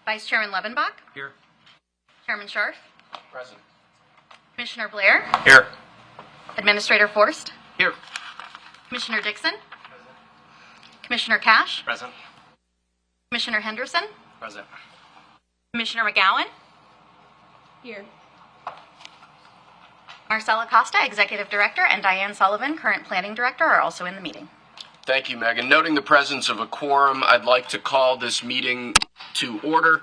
Vice Chairman Levenbach. Here. Chairman Scharf. Present. Commissioner Blair. Here. Administrator Forst. Here. Commissioner Dixon. Present. Commissioner Cash. Present. Commissioner Henderson. Present. Commissioner McGowan. Here. Marcella Costa, Executive Director, and Diane Sullivan, current Planning Director, are also in the meeting. Thank you, Megan. Noting the presence of a quorum, I'd like to call this meeting to order.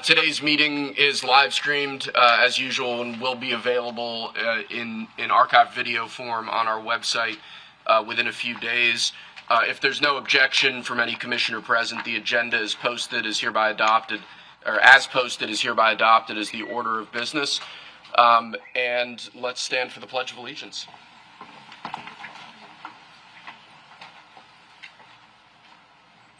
Today's meeting is live streamed as usual and will be available in archived video form on our website within a few days. If there's no objection from any commissioner present, the agenda is posted as hereby adopted, or as posted is hereby adopted as the order of business. And let's stand for the Pledge of Allegiance.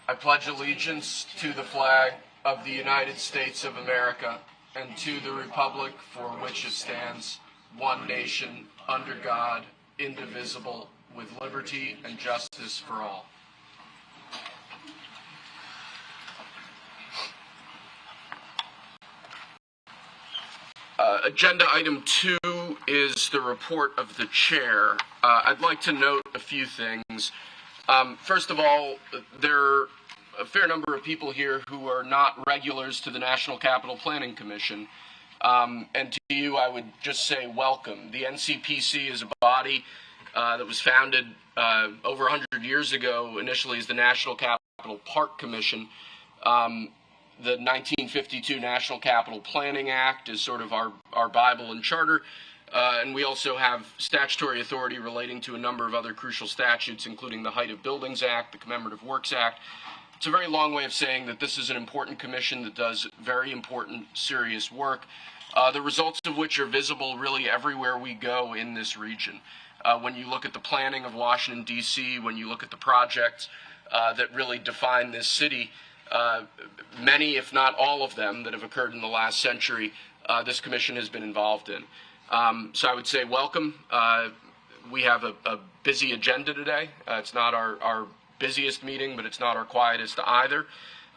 I pledge allegiance to the flag of the United States of America and to the republic for which it stands, one nation, under God, indivisible, with liberty and justice for all. Agenda item 2 is the report of the chair. I'd like to note a few things. First of all, there are a fair number of people here who are not regulars to the National Capital Planning Commission. And to you, I would just say welcome. The NCPC is a body that was founded over 100 years ago, initially as the National Capital Park Commission. The 1952 National Capital Planning Act is sort of our Bible and charter. And we also have statutory authority relating to a number of other crucial statutes, including the Height of Buildings Act, the Commemorative Works Act. It's a very long way of saying that this is an important commission that does very important, serious work, the results of which are visible really everywhere we go in this region. When you look at the planning of Washington, D.C., when you look at the projects that really define this city, many, if not all of them, that have occurred in the last century, this commission has been involved in. So I would say welcome. We have a busy agenda today. It's not our busiest meeting, but it's not our quietest either.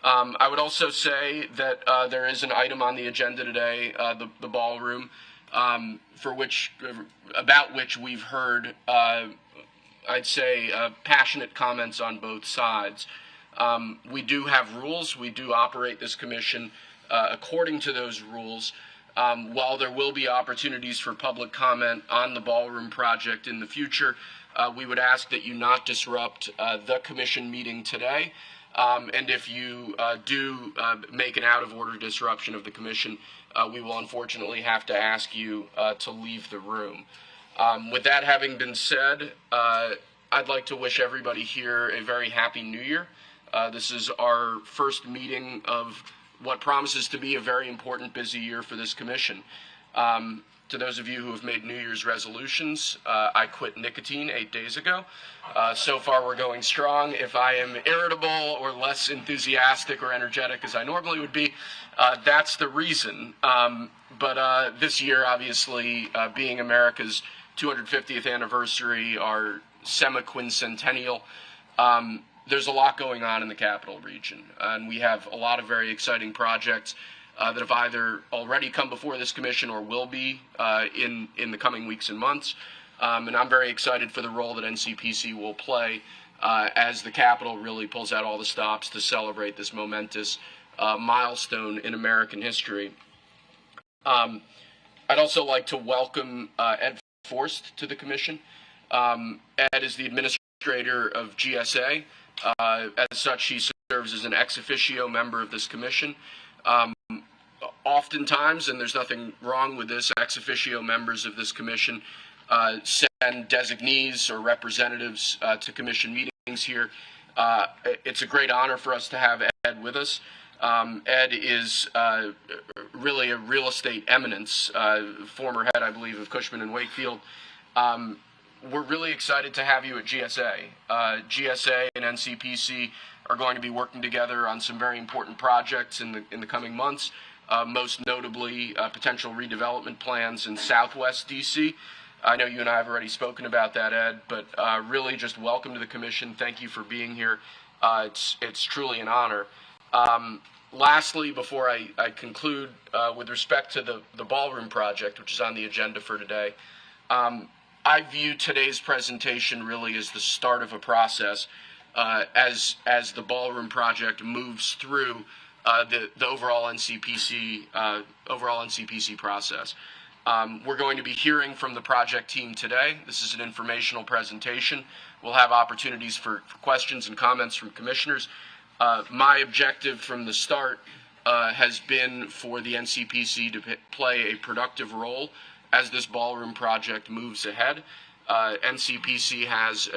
I would also say that there is an item on the agenda today, the ballroom, about which we've heard, I'd say, passionate comments on both sides. We do have rules. We do operate this commission according to those rules. While there will be opportunities for public comment on the ballroom project in the future, we would ask that you not disrupt the commission meeting today. And if you do make an out-of-order disruption of the commission, we will unfortunately have to ask you to leave the room. With that having been said, I'd like to wish everybody here a very happy New Year. This is our first meeting of what promises to be a very important, busy year for this commission. To those of you who have made New Year's resolutions, I quit nicotine 8 days ago. So far we're going strong. If I am irritable or less enthusiastic or energetic as I normally would be, that's the reason. But this year, obviously, being America's 250th anniversary, our semi-quincentennial, there's a lot going on in the capital region, and we have a lot of very exciting projects that have either already come before this commission or will be in the coming weeks and months. And I'm very excited for the role that NCPC will play as the Capitol really pulls out all the stops to celebrate this momentous milestone in American history. I'd also like to welcome Ed Forst to the commission. Ed is the administrator of GSA. As such, he serves as an ex officio member of this commission. Oftentimes, and there's nothing wrong with this, ex officio members of this commission send designees or representatives to commission meetings here. It's a great honor for us to have Ed with us. Ed is really a real estate eminence, former head, I believe, of Cushman & Wakefield. We're really excited to have you at GSA. GSA and NCPC are going to be working together on some very important projects in the coming months, most notably potential redevelopment plans in Southwest DC. I know you and I have already spoken about that, Ed, but really just welcome to the commission. Thank you for being here. It's truly an honor. Lastly, before I conclude, with respect to the ballroom project, which is on the agenda for today, I view today's presentation really as the start of a process as the ballroom project moves through the overall NCPC process. We're going to be hearing from the project team today. This is an informational presentation. We'll have opportunities for questions and comments from commissioners. My objective from the start has been for the NCPC to play a productive role as this ballroom project moves ahead. NCPC has,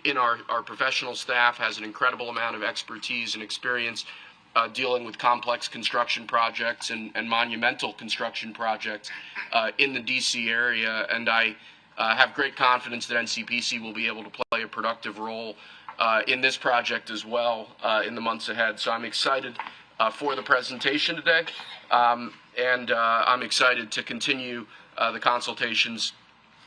in our professional staff, has an incredible amount of expertise and experience dealing with complex construction projects and monumental construction projects in the D.C. area, and I have great confidence that NCPC will be able to play a productive role in this project as well in the months ahead. So I'm excited for the presentation today, and I'm excited to continue the consultations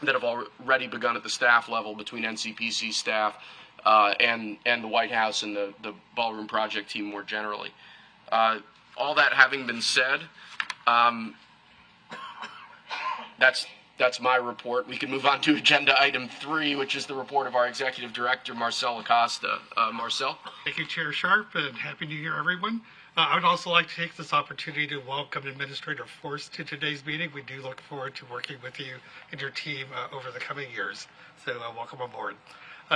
that have already begun at the staff level between NCPC staff and the White House and the ballroom project team more generally. All that having been said, that's my report. We can move on to agenda item 3, which is the report of our executive director, Marcel Acosta. Marcel? Thank you, Chair Sharp, and Happy New Year, everyone. I would also like to take this opportunity to welcome Administrator Force to today's meeting. We do look forward to working with you and your team over the coming years, so welcome aboard.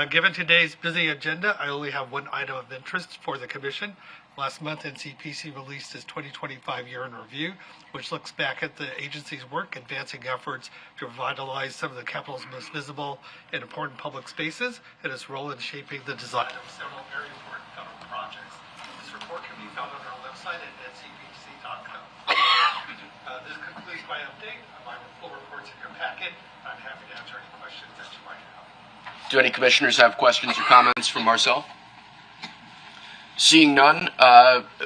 Given today's busy agenda, I only have one item of interest for the Commission. Last month, NCPC released its 2025 year in review, which looks back at the agency's work advancing efforts to revitalize some of the capital's most visible and important public spaces and its role in shaping the design of several very important federal projects. This report can be found on our website at ncpc.com. This concludes my update. My full report's in your packet. I'm happy to answer any questions that you might have. Do any commissioners have questions or comments from Marcel? Seeing none,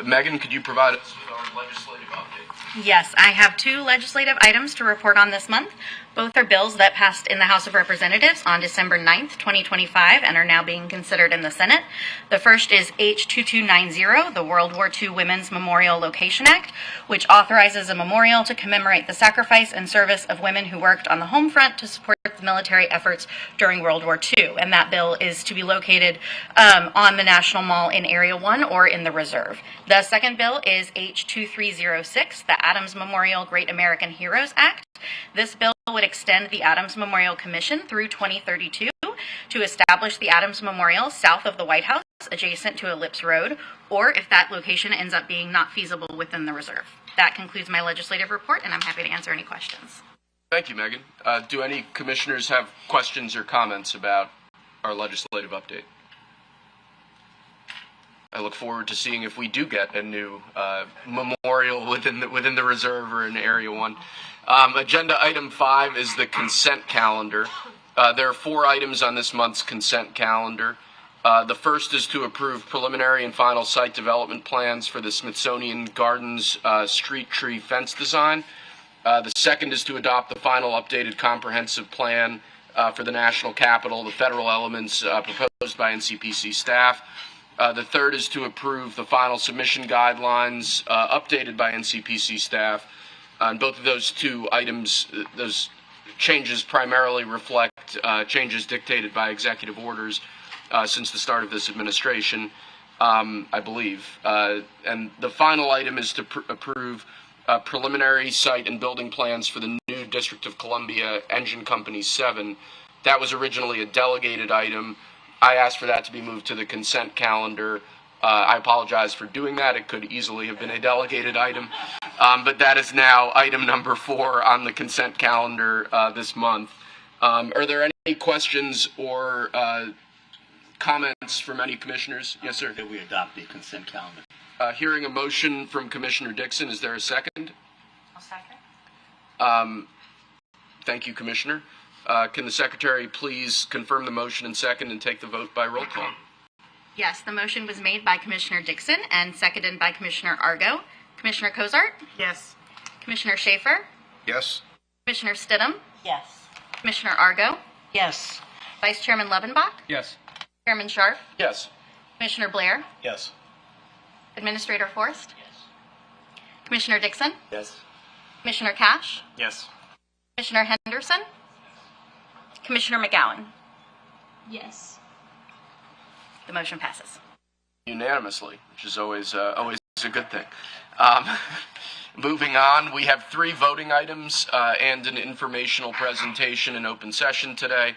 Megan, could you provide us with our legislative update? Yes, I have 2 legislative items to report on this month. Both are bills that passed in the House of Representatives on December 9th, 2025, and are now being considered in the Senate. The first is H2290, the World War II Women's Memorial Location Act, which authorizes a memorial to commemorate the sacrifice and service of women who worked on the home front to support the military efforts during World War II. And that bill is to be located on the National Mall in Area 1 or in the Reserve. The second bill is H2306, the Adams Memorial Great American Heroes Act. This bill would extend the Adams Memorial Commission through 2032 to establish the Adams Memorial south of the White House, adjacent to Ellipse Road, or if that location ends up being not feasible within the Reserve. That concludes my legislative report, and I'm happy to answer any questions. Thank you, Megan. Do any commissioners have questions or comments about our legislative update? I look forward to seeing if we do get a new memorial within the Reserve or in Area 1. Agenda item 5 is the consent calendar. There are 4 items on this month's consent calendar. The first is to approve preliminary and final site development plans for the Smithsonian Gardens street tree fence design. The second is to adopt the final updated comprehensive plan for the National Capitol, the federal elements proposed by NCPC staff. The third is to approve the final submission guidelines updated by NCPC staff. And both of those 2 items, those changes primarily reflect changes dictated by executive orders since the start of this administration, I believe. And the final item is to approve preliminary site and building plans for the new District of Columbia Engine Company 7. That was originally a delegated item. I asked for that to be moved to the consent calendar. I apologize for doing that. It could easily have been a delegated item. But that is now item number 4 on the consent calendar this month. Are there any questions or comments from any commissioners? Yes, sir. That we adopt the consent calendar. Hearing a motion from Commissioner Dixon, is there a second? I'll second. Thank you, Commissioner. Can the Secretary please confirm the motion and second and take the vote by roll call? Yes, the motion was made by Commissioner Dixon and seconded by Commissioner Argo. Commissioner Cozart? Yes. Commissioner Schaefer? Yes. Commissioner Stidham? Yes. Commissioner Argo? Yes. Vice Chairman Levenbach? Yes. Chairman Sharp? Yes. Commissioner Blair? Yes. Administrator Forrest? Yes. Commissioner Dixon, Yes. Commissioner Cash, Yes. Commissioner Henderson, Commissioner McGowan. Yes. The motion passes. Unanimously, which is always a good thing. Um, Moving on, we have 3 voting items and an informational presentation in open session today.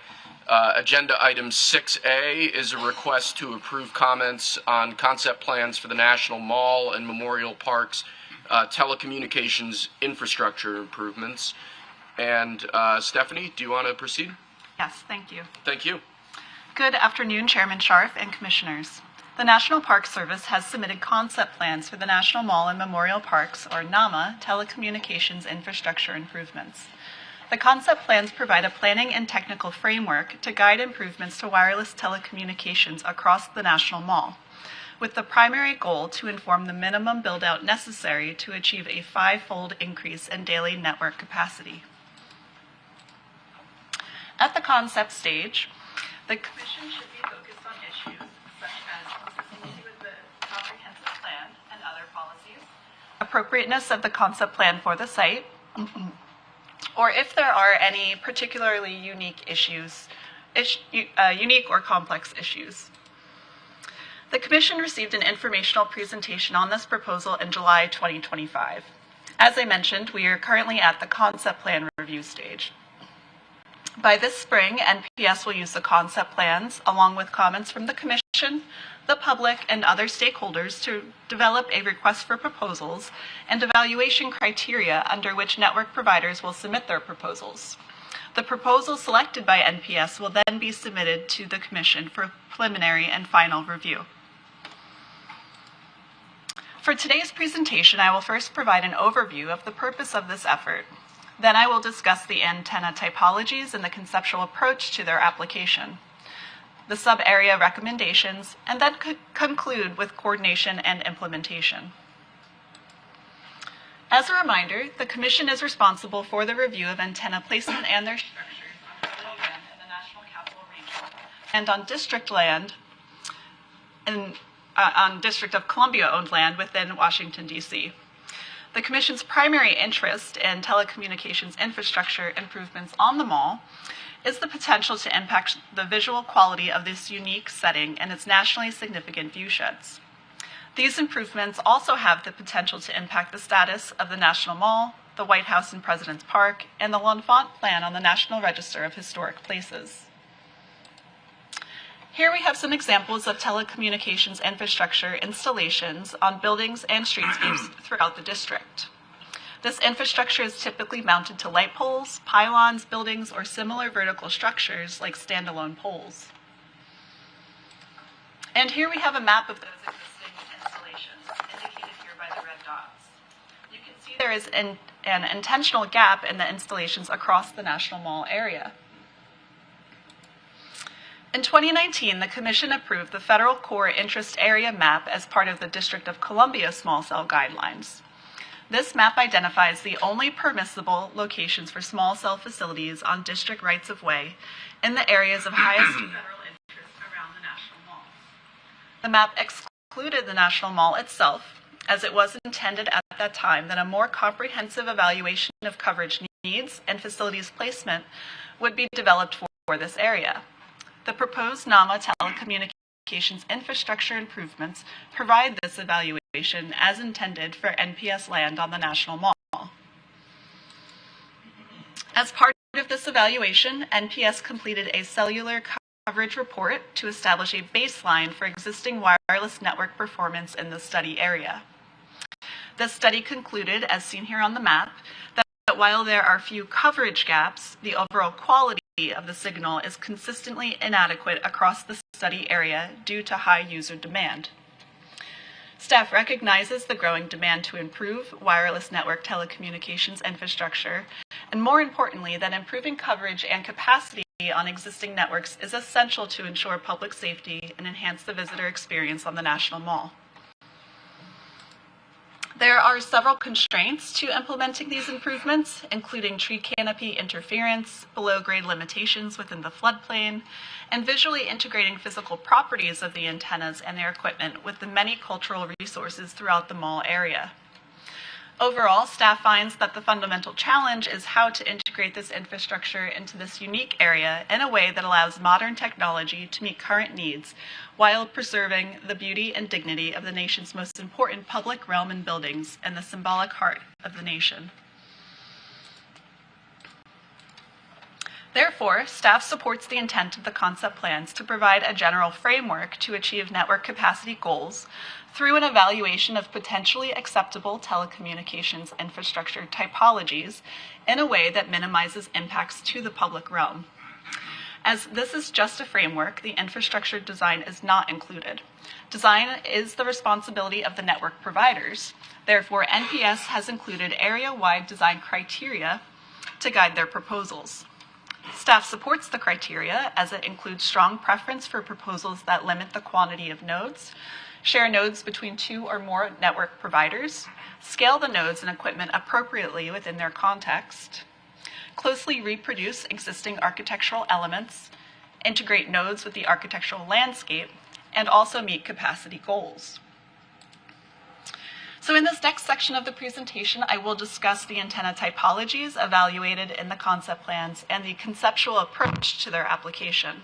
Agenda item 6A is a request to approve comments on concept plans for the National Mall and Memorial Park's telecommunications infrastructure improvements. And Stephanie, do you want to proceed? Yes, thank you. Thank you. Good afternoon, Chairman Scharf and Commissioners. The National Park Service has submitted concept plans for the National Mall and Memorial Parks, or NAMA, telecommunications infrastructure improvements. The concept plans provide a planning and technical framework to guide improvements to wireless telecommunications across the National Mall, with the primary goal to inform the minimum build-out necessary to achieve a 5-fold increase in daily network capacity. At the concept stage, the Commission should be focused on issues such as consistency with the comprehensive plan and other policies, appropriateness of the concept plan for the site, or if there are any particularly unique issues, unique or complex issues. The Commission received an informational presentation on this proposal in July 2025. As I mentioned, we are currently at the concept plan review stage. By this spring, NPS will use the concept plans, along with comments from the Commission, the public, and other stakeholders to develop a request for proposals and evaluation criteria under which network providers will submit their proposals. The proposals selected by NPS will then be submitted to the Commission for preliminary and final review. For today's presentation, I will first provide an overview of the purpose of this effort. Then I will discuss the antenna typologies and the conceptual approach to their application, the sub-area recommendations, and then conclude with coordination and implementation. As a reminder, the Commission is responsible for the review of antenna placement and their structures on federal land in the National Capital Region and on district land on District of Columbia-owned land within Washington, D.C. The Commission's primary interest in telecommunications infrastructure improvements on the mall is the potential to impact the visual quality of this unique setting and its nationally significant viewsheds. These improvements also have the potential to impact the status of the National Mall, the White House and President's Park, and the L'Enfant Plan on the National Register of Historic Places. Here we have some examples of telecommunications infrastructure installations on buildings and streetscapes throughout the district. This infrastructure is typically mounted to light poles, pylons, buildings, or similar vertical structures like standalone poles. And here we have a map of those existing installations, indicated here by the red dots. You can see there is an intentional gap in the installations across the National Mall area. In 2019, the Commission approved the Federal Core Interest Area Map as part of the District of Columbia Small Cell Guidelines. This map identifies the only permissible locations for small cell facilities on district rights-of-way in the areas of highest federal interest around the National Mall. The map excluded the National Mall itself, as it was intended at that time that a more comprehensive evaluation of coverage needs and facilities placement would be developed for this area. The proposed NAMA telecommunications infrastructure improvements provide this evaluation as intended for NPS land on the National Mall. As part of this evaluation, NPS completed a cellular coverage report to establish a baseline for existing wireless network performance in the study area. This study concluded, as seen here on the map, that while there are few coverage gaps, the overall quality of the signal is consistently inadequate across the study area due to high user demand. Staff recognizes the growing demand to improve wireless network telecommunications infrastructure, and more importantly, that improving coverage and capacity on existing networks is essential to ensure public safety and enhance the visitor experience on the National Mall. There are several constraints to implementing these improvements, including tree canopy interference, below-grade limitations within the floodplain, and visually integrating physical properties of the antennas and their equipment with the many cultural resources throughout the mall area. Overall, staff finds that the fundamental challenge is how to integrate this infrastructure into this unique area in a way that allows modern technology to meet current needs while preserving the beauty and dignity of the nation's most important public realm and buildings and the symbolic heart of the nation. Therefore, staff supports the intent of the concept plans to provide a general framework to achieve network capacity goals through an evaluation of potentially acceptable telecommunications infrastructure typologies in a way that minimizes impacts to the public realm. As this is just a framework, the infrastructure design is not included. Design is the responsibility of the network providers. Therefore, NPS has included area-wide design criteria to guide their proposals. Staff supports the criteria as it includes strong preference for proposals that limit the quantity of nodes, share nodes between 2 or more network providers, scale the nodes and equipment appropriately within their context, closely reproduce existing architectural elements, integrate nodes with the architectural landscape, and also meet capacity goals. So in this next section of the presentation, I will discuss the antenna typologies evaluated in the concept plans and the conceptual approach to their application.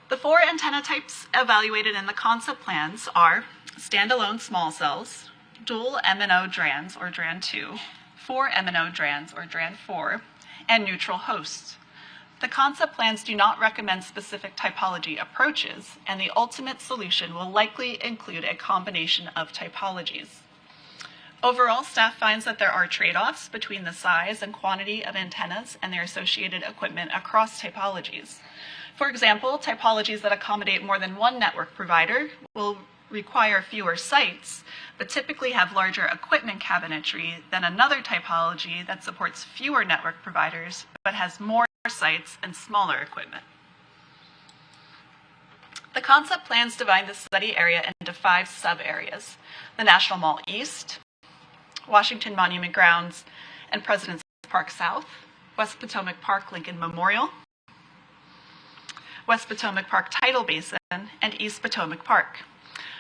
The 4 antenna types evaluated in the concept plans are standalone small cells, dual MNO DRANs or DRAN 2, 4 MNO DRANs or DRAN 4, and neutral hosts. The concept plans do not recommend specific typology approaches, and the ultimate solution will likely include a combination of typologies. Overall, staff finds that there are trade-offs between the size and quantity of antennas and their associated equipment across typologies. For example, typologies that accommodate more than one network provider will require fewer sites, but typically have larger equipment cabinetry than another typology that supports fewer network providers but has more sites and smaller equipment. The concept plans divide the study area into 5 sub-areas: the National Mall East, Washington Monument Grounds and President's Park South, West Potomac Park Lincoln Memorial, West Potomac Park Tidal Basin, and East Potomac Park.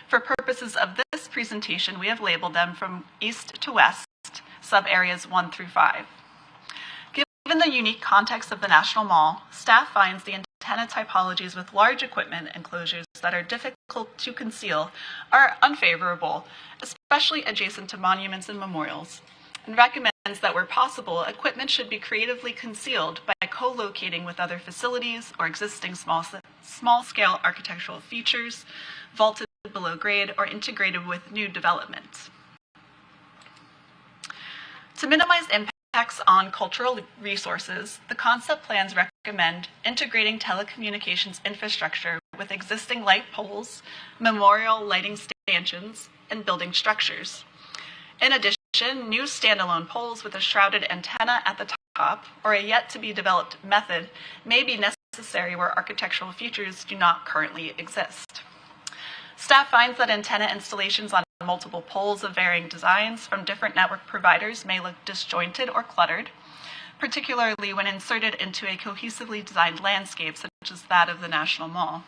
For purposes of this presentation, we have labeled them from east to west, sub-areas 1 through 5. Given the unique context of the National Mall, staff finds the antenna typologies with large equipment enclosures that are difficult to conceal are unfavorable, especially adjacent to monuments and memorials, and recommends that where possible, equipment should be creatively concealed by co-locating with other facilities or existing small-scale architectural features, vaulted below grade, or integrated with new development. To minimize impacts on cultural resources, the concept plans recommend integrating telecommunications infrastructure with existing light poles, memorial lighting stanchions, and building structures. In addition, new standalone poles with a shrouded antenna at the top or a yet-to-be-developed method may be necessary where architectural features do not currently exist. Staff finds that antenna installations on multiple poles of varying designs from different network providers may look disjointed or cluttered, particularly when inserted into a cohesively designed landscape such as that of the National Mall.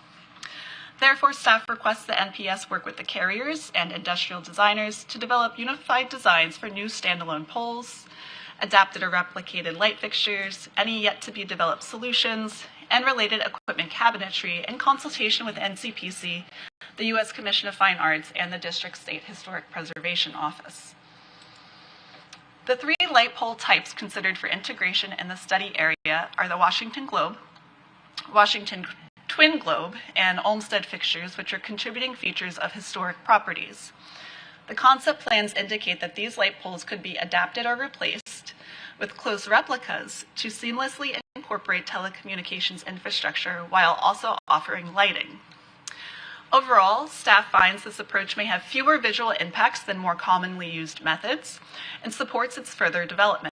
Therefore, staff requests the NPS work with the carriers and industrial designers to develop unified designs for new standalone poles, adapted or replicated light fixtures, any yet-to-be-developed solutions, and related equipment cabinetry in consultation with NCPC, the U.S. Commission of Fine Arts, and the District State Historic Preservation Office. The 3 light pole types considered for integration in the study area are the Washington Globe, Washington Twin Globe, and Olmsted fixtures, which are contributing features of historic properties. The concept plans indicate that these light poles could be adapted or replaced with close replicas to seamlessly incorporate telecommunications infrastructure while also offering lighting. Overall, staff finds this approach may have fewer visual impacts than more commonly used methods and supports its further development.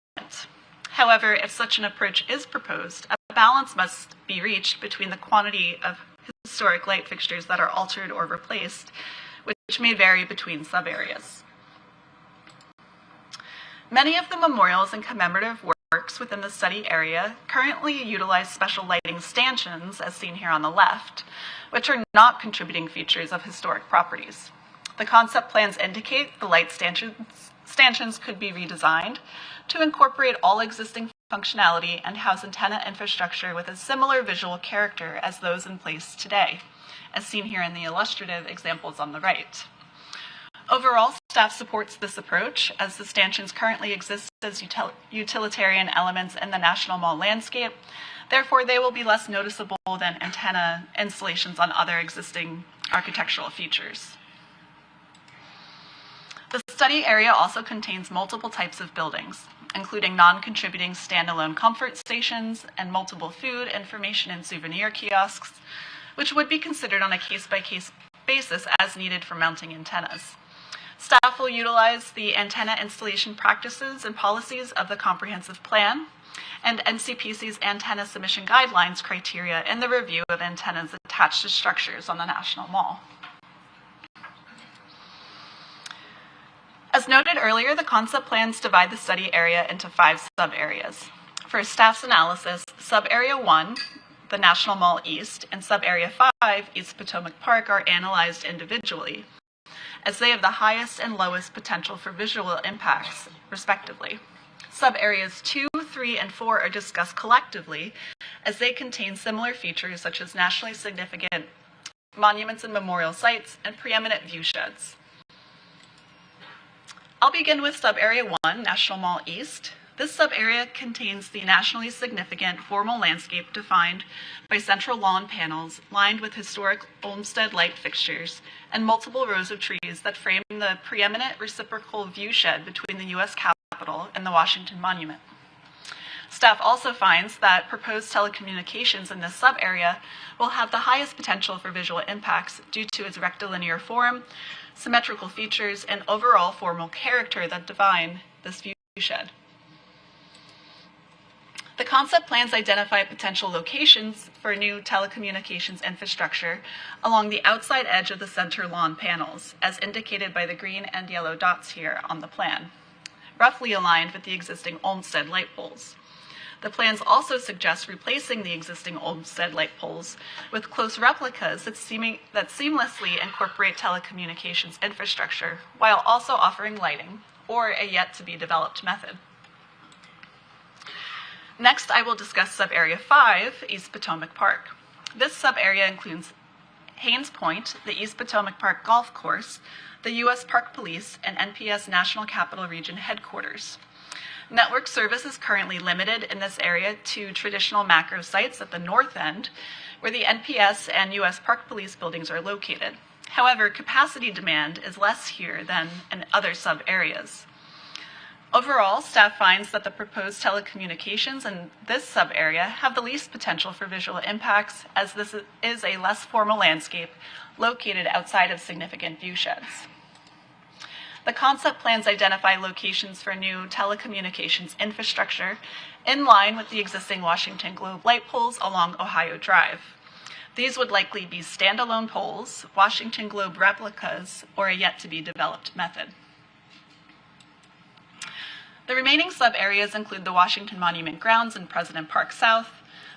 However, if such an approach is proposed, a balance must be reached between the quantity of historic light fixtures that are altered or replaced, which may vary between sub-areas. Many of the memorials and commemorative works within the study area currently utilize special lighting stanchions, as seen here on the left, which are not contributing features of historic properties. The concept plans indicate the light stanchions could be redesigned to incorporate all existing functionality and house antenna infrastructure with a similar visual character as those in place today, as seen here in the illustrative examples on the right. Overall, staff supports this approach, as the stanchions currently exist as utilitarian elements in the National Mall landscape. Therefore, they will be less noticeable than antenna installations on other existing architectural features. The study area also contains multiple types of buildings, including non-contributing standalone comfort stations and multiple food, information, and souvenir kiosks, which would be considered on a case-by-case basis as needed for mounting antennas. Staff will utilize the antenna installation practices and policies of the comprehensive plan and NCPC's antenna submission guidelines criteria in the review of antennas attached to structures on the National Mall. As noted earlier, the concept plans divide the study area into 5 sub-areas. For staff's analysis, sub-area 1, the National Mall East, and sub-area 5, East Potomac Park, are analyzed individually, as they have the highest and lowest potential for visual impacts, respectively. Sub-areas 2, 3, and 4 are discussed collectively, as they contain similar features such as nationally significant monuments and memorial sites and preeminent view sheds. I'll begin with sub-area 1, National Mall East. This sub-area contains the nationally significant formal landscape defined by central lawn panels lined with historic Olmsted light fixtures and multiple rows of trees that frame the preeminent reciprocal view shed between the U.S. Capitol and the Washington Monument. Staff also finds that proposed telecommunications in this sub-area will have the highest potential for visual impacts due to its rectilinear form, symmetrical features, and overall formal character that define this view shed. The concept plans identify potential locations for new telecommunications infrastructure along the outside edge of the center lawn panels, as indicated by the green and yellow dots here on the plan, roughly aligned with the existing Olmsted light poles. The plans also suggest replacing the existing Olmsted light poles with close replicas that seamlessly incorporate telecommunications infrastructure while also offering lighting, or a yet-to-be-developed method. Next, I will discuss sub-area 5, East Potomac Park. This sub-area includes Haynes Point, the East Potomac Park Golf Course, the U.S. Park Police, and NPS National Capital Region headquarters. Network service is currently limited in this area to traditional macro sites at the north end, where the NPS and U.S. Park Police buildings are located. However, capacity demand is less here than in other sub-areas. Overall, staff finds that the proposed telecommunications in this sub-area have the least potential for visual impacts, as this is a less formal landscape located outside of significant view sheds. The concept plans identify locations for new telecommunications infrastructure in line with the existing Washington Globe light poles along Ohio Drive. These would likely be standalone poles, Washington Globe replicas, or a yet-to-be-developed method. The remaining sub-areas include the Washington Monument Grounds and President Park South,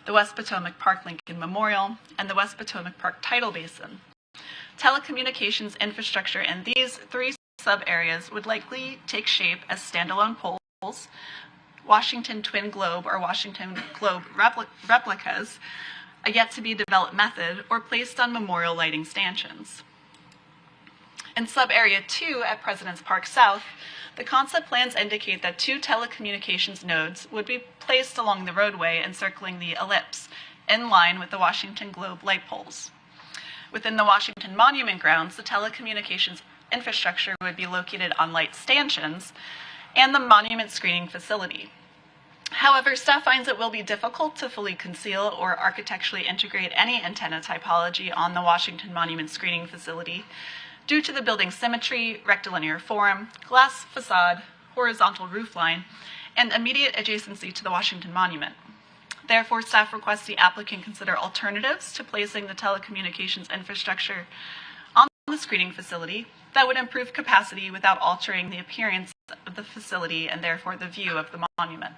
the West Potomac Park Lincoln Memorial, and the West Potomac Park Tidal Basin. Telecommunications infrastructure in these 3 sub-areas would likely take shape as standalone poles, Washington Twin Globe or Washington Globe replicas, a yet-to-be-developed method, or placed on memorial lighting stanchions. In sub-area 2 at President's Park South, the concept plans indicate that 2 telecommunications nodes would be placed along the roadway encircling the ellipse, in line with the Washington Globe light poles. Within the Washington Monument Grounds, the telecommunications infrastructure would be located on light stanchions and the monument screening facility. However, staff finds it will be difficult to fully conceal or architecturally integrate any antenna typology on the Washington Monument screening facility due to the building's symmetry, rectilinear form, glass facade, horizontal roofline, and immediate adjacency to the Washington Monument. Therefore, staff requests the applicant consider alternatives to placing the telecommunications infrastructure on the screening facility that would improve capacity without altering the appearance of the facility and therefore the view of the monument.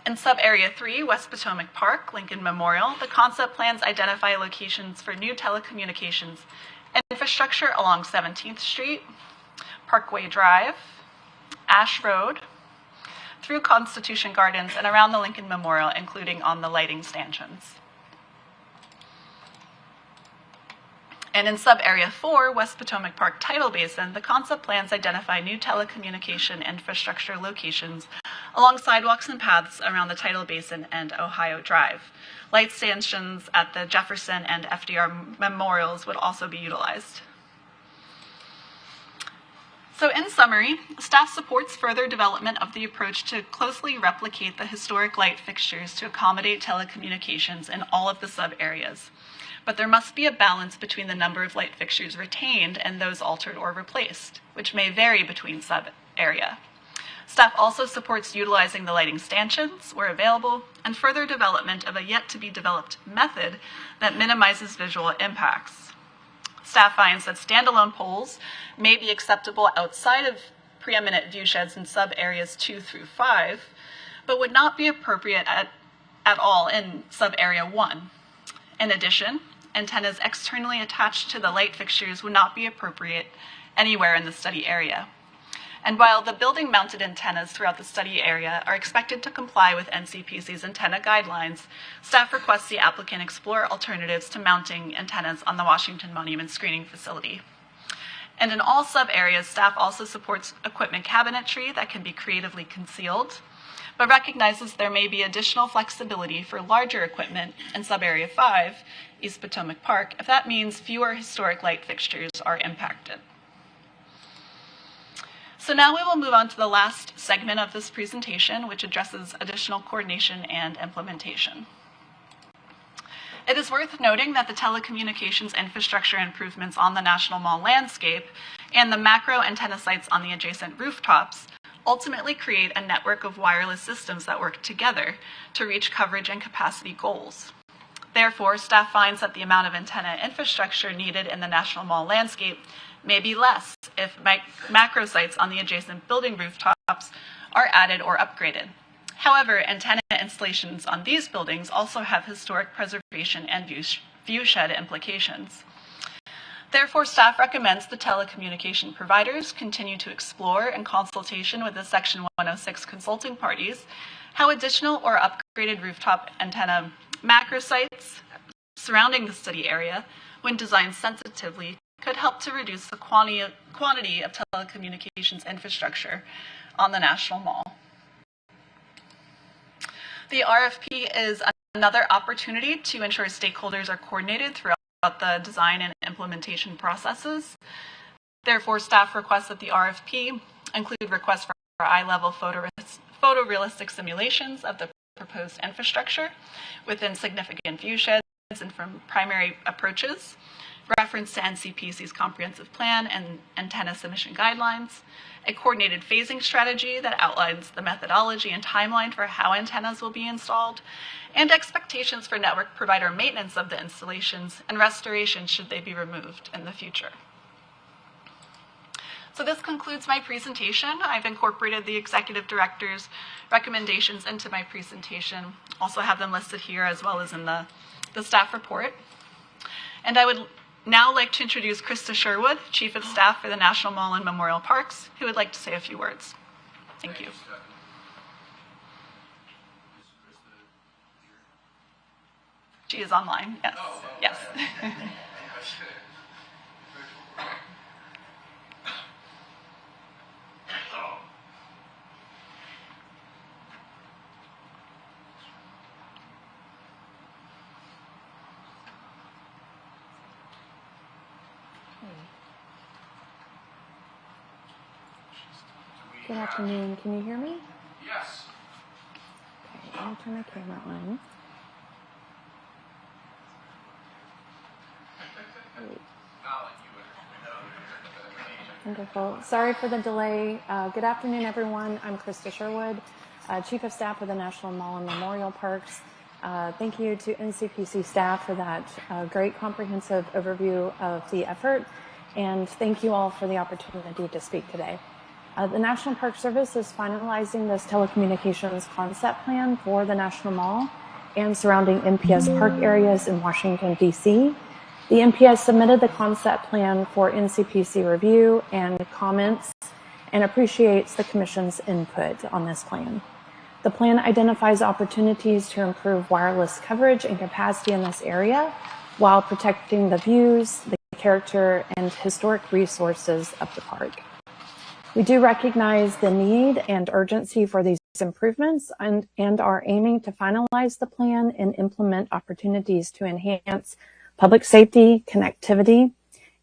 In sub-area 3, West Potomac Park, Lincoln Memorial, the concept plans identify locations for new telecommunications Infrastructure along 17th Street, Parkway Drive, Ash Road, through Constitution Gardens and around the Lincoln Memorial, including on the lighting stanchions. And in sub-area 4, West Potomac Park Tidal Basin, the concept plans identify new telecommunication infrastructure locations along sidewalks and paths around the Tidal Basin and Ohio Drive. Light stanchions at the Jefferson and FDR memorials would also be utilized. So in summary, staff supports further development of the approach to closely replicate the historic light fixtures to accommodate telecommunications in all of the sub-areas. But there must be a balance between the number of light fixtures retained and those altered or replaced, which may vary between sub-area. Staff also supports utilizing the lighting stanchions where available and further development of a yet-to-be-developed method that minimizes visual impacts. Staff finds that standalone poles may be acceptable outside of preeminent view sheds in sub-areas 2 through 5, but would not be appropriate at all in sub-area 1. In addition, antennas externally attached to the light fixtures would not be appropriate anywhere in the study area. And while the building-mounted antennas throughout the study area are expected to comply with NCPC's antenna guidelines, staff requests the applicant explore alternatives to mounting antennas on the Washington Monument Screening Facility. And in all sub-areas, staff also supports equipment cabinetry that can be creatively concealed, but recognizes there may be additional flexibility for larger equipment in sub-area 5, East Potomac Park, if that means fewer historic light fixtures are impacted. So now we will move on to the last segment of this presentation, which addresses additional coordination and implementation. It is worth noting that the telecommunications infrastructure improvements on the National Mall landscape and the macro antenna sites on the adjacent rooftops ultimately create a network of wireless systems that work together to reach coverage and capacity goals. Therefore, staff finds that the amount of antenna infrastructure needed in the National Mall landscape may be less if macro sites on the adjacent building rooftops are added or upgraded. However, antenna installations on these buildings also have historic preservation and view shed implications. Therefore, staff recommends the telecommunication providers continue to explore, in consultation with the Section 106 consulting parties, how additional or upgraded rooftop antenna macro sites surrounding the study area, when designed sensitively, could help to reduce the quantity of telecommunications infrastructure on the National Mall. The RFP is another opportunity to ensure stakeholders are coordinated throughout the design and implementation processes. Therefore, staff requests that the RFP include requests for eye-level photorealistic simulations of the proposed infrastructure within significant view sheds and from primary approaches, reference to NCPC's comprehensive plan and antenna submission guidelines, a coordinated phasing strategy that outlines the methodology and timeline for how antennas will be installed, and expectations for network provider maintenance of the installations and restoration should they be removed in the future. So this concludes my presentation. I've incorporated the executive director's recommendations into my presentation. Also have them listed here as well as in the staff report. And I would now like to introduce Krista Sherwood, Chief of Staff for the National Mall and Memorial Parks, who would like to say a few words. Thank you. She is online, yes. Yes. Good afternoon. Can you hear me? Yes. Okay, let me turn my camera on. Wonderful. Sorry for the delay. Good afternoon, everyone. I'm Krista Sherwood, Chief of Staff for the National Mall and Memorial Parks. Thank you to NCPC staff for that great comprehensive overview of the effort, and thank you all for the opportunity to speak today. The National Park Service is finalizing this telecommunications concept plan for the National Mall and surrounding NPS park areas in Washington, D.C. The MPS submitted the concept plan for NCPC review and comments and appreciates the Commission's input on this plan. The plan identifies opportunities to improve wireless coverage and capacity in this area while protecting the views, the character, and historic resources of the park. We do recognize the need and urgency for these improvements and are aiming to finalize the plan and implement opportunities to enhance public safety, connectivity,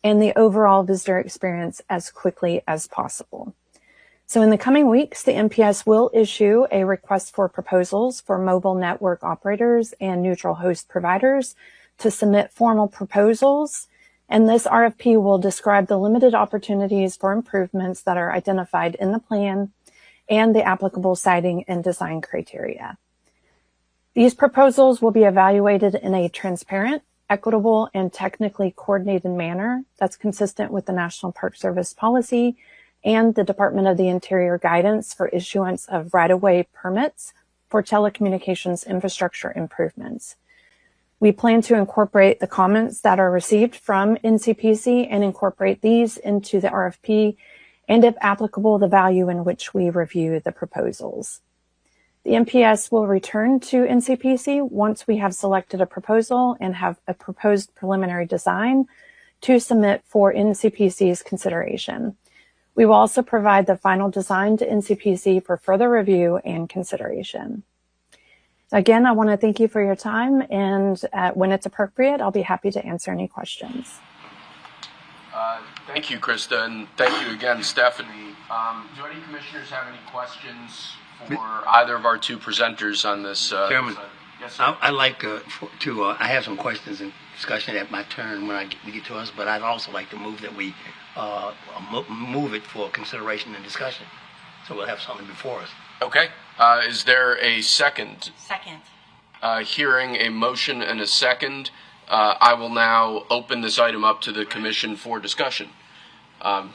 and the overall visitor experience as quickly as possible. So in the coming weeks, the MPS will issue a request for proposals for mobile network operators and neutral host providers to submit formal proposals. And this RFP will describe the limited opportunities for improvements that are identified in the plan and the applicable siting and design criteria. These proposals will be evaluated in a transparent, equitable, and technically coordinated manner that's consistent with the National Park Service policy and the Department of the Interior guidance for issuance of right-of-way permits for telecommunications infrastructure improvements. We plan to incorporate the comments that are received from NCPC and incorporate these into the RFP, and if applicable, the value in which we review the proposals. The MPS will return to NCPC once we have selected a proposal and have a proposed preliminary design to submit for NCPC's consideration. We will also provide the final design to NCPC for further review and consideration. Again, I want to thank you for your time, and when it's appropriate, I'll be happy to answer any questions. Thank you, Krista, and thank you again, Stephanie. Do any commissioners have any questions for either of our two presenters on this? Chairman, yes, sir. I'd like to I have some questions and discussion at my turn when we get to us, but I'd also like to move that we move it for consideration and discussion, so we'll have something before us. Okay. Is there a second? Second. Hearing a motion and a second, I will now open this item up to the commission for discussion.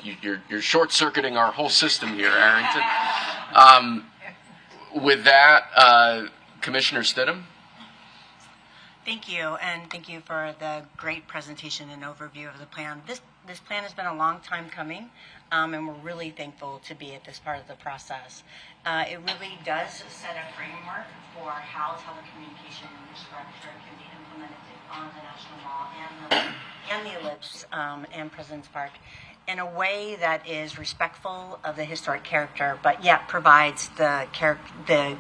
You're short-circuiting our whole system here, Arrington. With that, Commissioner Stidham. Thank you, and thank you for the great presentation and overview of the plan. This plan has been a long time coming, and we're really thankful to be at this part of the process. It really does set a framework for how telecommunication infrastructure can be implemented on the National Mall and the Ellipse and President's Park in a way that is respectful of the historic character, but yet provides the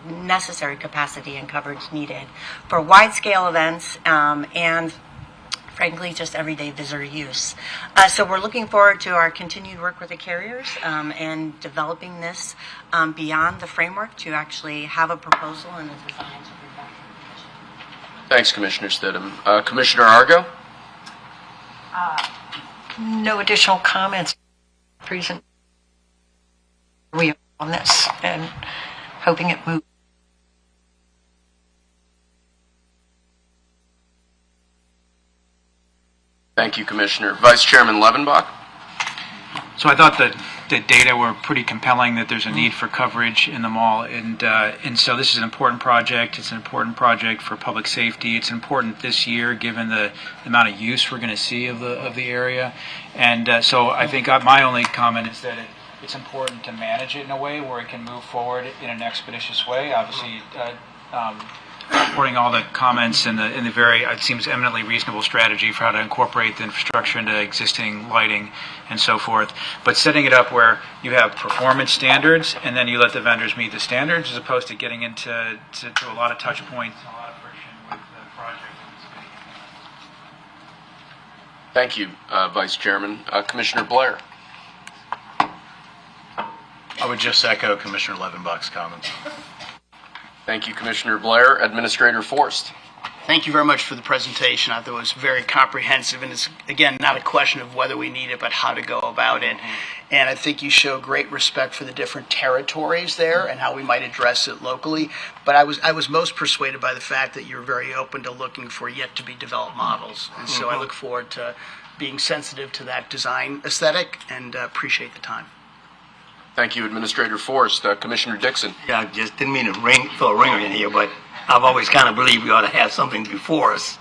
necessary capacity and coverage needed for wide-scale events and, frankly, just everyday visitor use. So we're looking forward to our continued work with the carriers and developing this beyond the framework to actually have a proposal and a design to bring back to the Commission. Thanks, Commissioner Stidham. Commissioner Argo? No additional comments. Present. We are on this and hoping it moves. Thank you, Commissioner. Vice Chairman Levenbach? So I thought that the data were pretty compelling that there's a need for coverage in the mall, and so this is an important project. It's an important project for public safety. It's important this year given the amount of use we're going to see of the area, and so I think my only comment is that it's important to manage it in a way where it can move forward in an expeditious way. Obviously, supporting all the comments and the very, it seems, eminently reasonable strategy for how to incorporate the infrastructure into existing lighting and so forth. But setting it up where you have performance standards and then you let the vendors meet the standards, as opposed to getting into a lot of touch points and a lot of friction with the project. Thank you, Vice Chairman. Commissioner Blair? I would just echo Commissioner Levenbach's comments. Thank you, Commissioner Blair. Administrator Forst. Thank you very much for the presentation. I thought it was very comprehensive, and it's, again, not a question of whether we need it, but how to go about it. And I think you show great respect for the different territories there and how we might address it locally. But I was most persuaded by the fact that you're very open to looking for yet-to-be-developed models. And so I look forward to being sensitive to that design aesthetic and appreciate the time. Thank you, Administrator Forst. Commissioner Dixon. Yeah, I just didn't mean to throw a ringer in here, but I've always kind of believed we ought to have something before us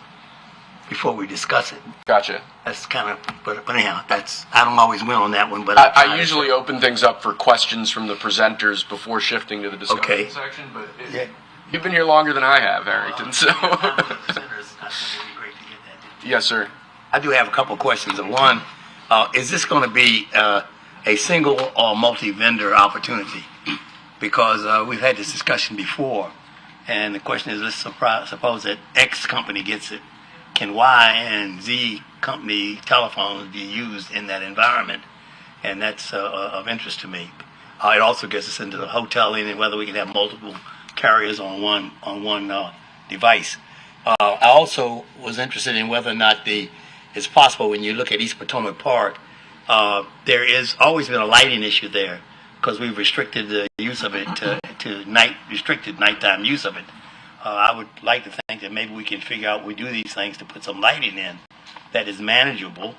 before we discuss it. Gotcha. That's kind of, but anyhow, I don't always win on that one, but I usually open things up for questions from the presenters before shifting to the discussion Okay. section, but Yeah. you've been here longer than I have, Harrington, so. Yes, sir. I do have a couple of questions. One, is this going to be a single or multi-vendor opportunity? Because we've had this discussion before, and the question is, let's suppose that X company gets it. Can Y and Z company telephones be used in that environment? And that's of interest to me. It also gets us into the hoteling and whether we can have multiple carriers on one device. I also was interested in whether or not it's possible when you look at East Potomac Park, there is always been a lighting issue there because we've restricted the use of it to restricted nighttime use of it. I would like to think that maybe we can figure out we do these things to put some lighting in that is manageable,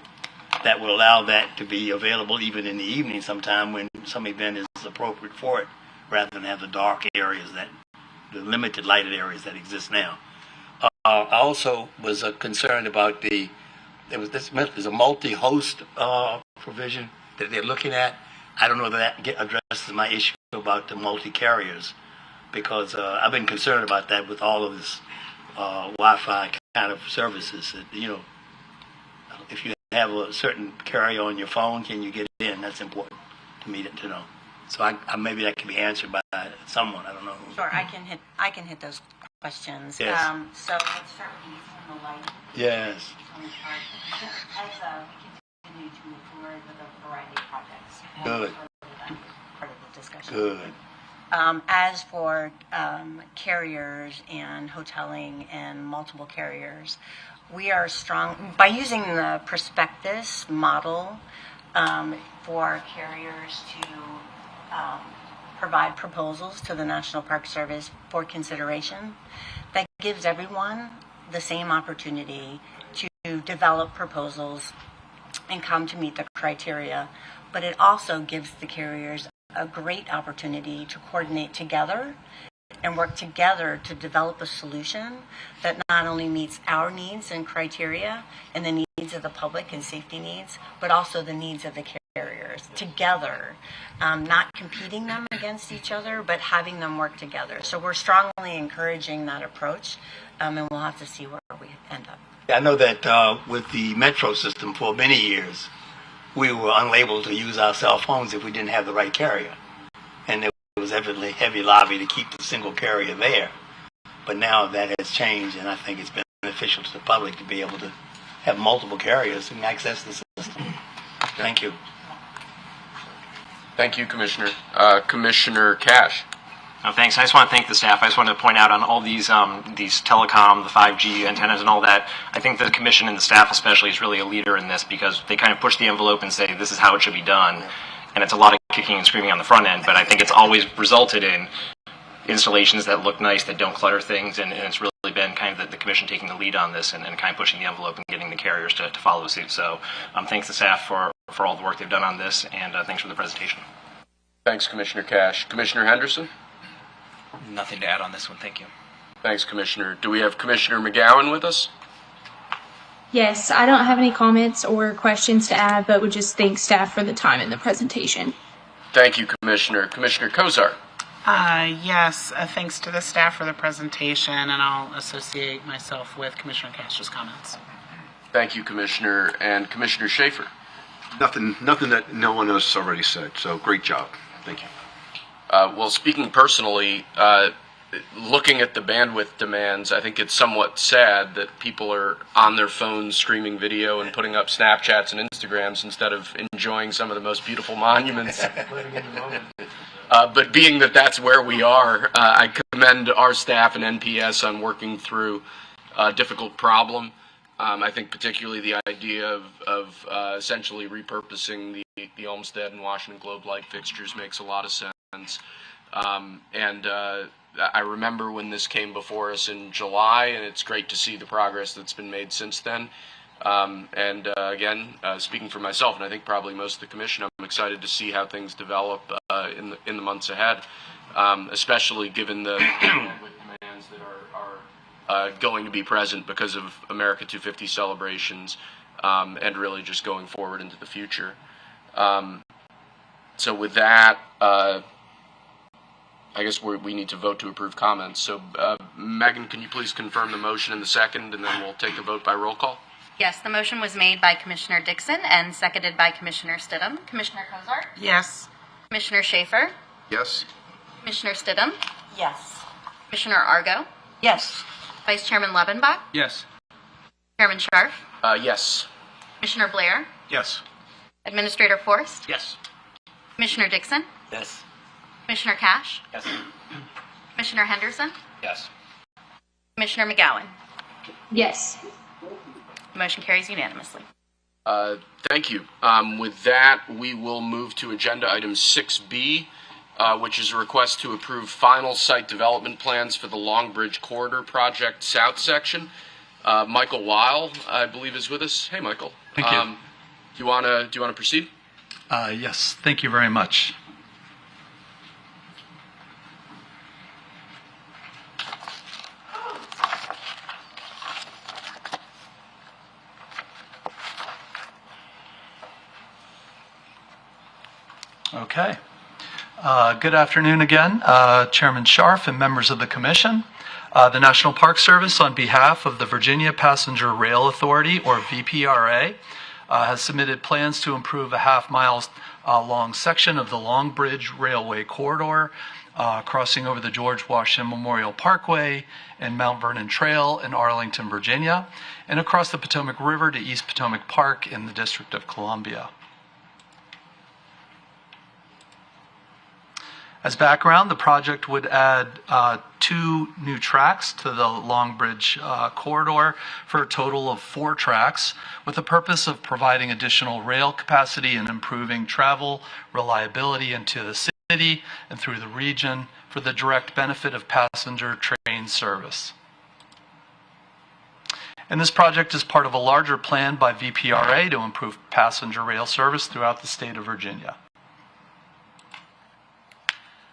that will allow that to be available even in the evening sometime when some event is appropriate for it, rather than have the dark areas, the limited lighted areas that exist now. I also was concerned about there's a multi-host provision that they're looking at. I don't know whether that addresses my issue about the multi-carriers, because I've been concerned about that with all of this Wi-Fi kind of services. That, if you have a certain carrier on your phone, can you get in? That's important to me to know. So maybe that can be answered by someone. I don't know. Sure, I can hit those questions. Yes. So let's start with the lighting. Yes. On the chart. As we continue to move forward with a variety of projects. Good. Part of the discussion. Good. As for carriers and hoteling and multiple carriers, we are strong by using the prospectus model for carriers to provide proposals to the National Park Service for consideration. That gives everyone the same opportunity to develop proposals and come to meet the criteria, but it also gives the carriers a great opportunity to coordinate together and work together to develop a solution that not only meets our needs and criteria and the needs of the public and safety needs, but also the needs of the carriers together, not competing them against each other, but having them work together. So we're strongly encouraging that approach, and we'll have to see where we end up. I know that with the metro system for many years, we were unable to use our cell phones if we didn't have the right carrier. And there was evidently heavy lobby to keep the single carrier there. But now that has changed, and I think it's beneficial to the public to be able to have multiple carriers and access the system. Thank you. Thank you, Commissioner. Commissioner Cash. No, thanks. I just want to thank the staff. I just wanted to point out on all these telecom, the 5G antennas and all that, I think the commission and the staff especially is really a leader in this because they kind of push the envelope and say this is how it should be done. And it's a lot of kicking and screaming on the front end, but I think it's always resulted in installations that look nice, that don't clutter things, and it's really been kind of the commission taking the lead on this and kind of pushing the envelope and getting the carriers to follow suit. So thanks to staff for all the work they've done on this, and thanks for the presentation. Thanks, Commissioner Cash. Commissioner Henderson? Nothing to add on this one. Thank you. Thanks, Commissioner. Do we have Commissioner McGowan with us? Yes, I don't have any comments or questions to add, but would just thank staff for the time in the presentation. Thank you, Commissioner. Commissioner Kozar? Yes, thanks to the staff for the presentation, and I'll associate myself with Commissioner Cash's comments. Thank you, Commissioner. And Commissioner Schaefer? Nothing that no one else already said, so great job. Thank you. Well, speaking personally, looking at the bandwidth demands, I think it's somewhat sad that people are on their phones streaming video and putting up Snapchats and Instagrams instead of enjoying some of the most beautiful monuments. But being that that's where we are, I commend our staff and NPS on working through a difficult problem. I think particularly the idea of essentially repurposing the Olmsted and Washington Globe light fixtures makes a lot of sense. I remember when this came before us in July, and it's great to see the progress that's been made since then. Again, speaking for myself, and I think probably most of the commission, I'm excited to see how things develop in the months ahead, especially given the demands that going to be present because of America 250 celebrations, and really just going forward into the future. So with that, I guess we need to vote to approve comments. So Megan, can you please confirm the motion in the second, and then we'll take the vote by roll call? Yes, the motion was made by Commissioner Dixon and seconded by Commissioner Stidham. Commissioner Cozart? Yes. Commissioner Schaefer? Yes. Commissioner Stidham? Yes. Commissioner Argo? Yes. Vice Chairman Levenbach? Yes. Chairman Scharf? Yes. Commissioner Blair? Yes. Administrator Forst? Yes. Commissioner Dixon? Yes. Commissioner Cash? Yes. Commissioner Henderson? Yes. Commissioner McGowan? Yes. Motion carries unanimously. Thank you. With that, we will move to agenda item 6B, which is a request to approve final site development plans for the Long Bridge Corridor Project South section. Michael Weil, I believe, is with us. Hey, Michael. Thank you. Do you want to proceed? Yes, thank you very much. Okay. Good afternoon again, Chairman Scharf and members of the Commission. The National Park Service, on behalf of the Virginia Passenger Rail Authority, or VPRA, has submitted plans to improve a half-mile long section of the Long Bridge Railway Corridor, crossing over the George Washington Memorial Parkway and Mount Vernon Trail in Arlington, Virginia, and across the Potomac River to East Potomac Park in the District of Columbia. As background, the project would add 2 new tracks to the Long Bridge corridor for a total of 4 tracks, with the purpose of providing additional rail capacity and improving travel reliability into the city and through the region for the direct benefit of passenger train service. And this project is part of a larger plan by VPRA to improve passenger rail service throughout the state of Virginia.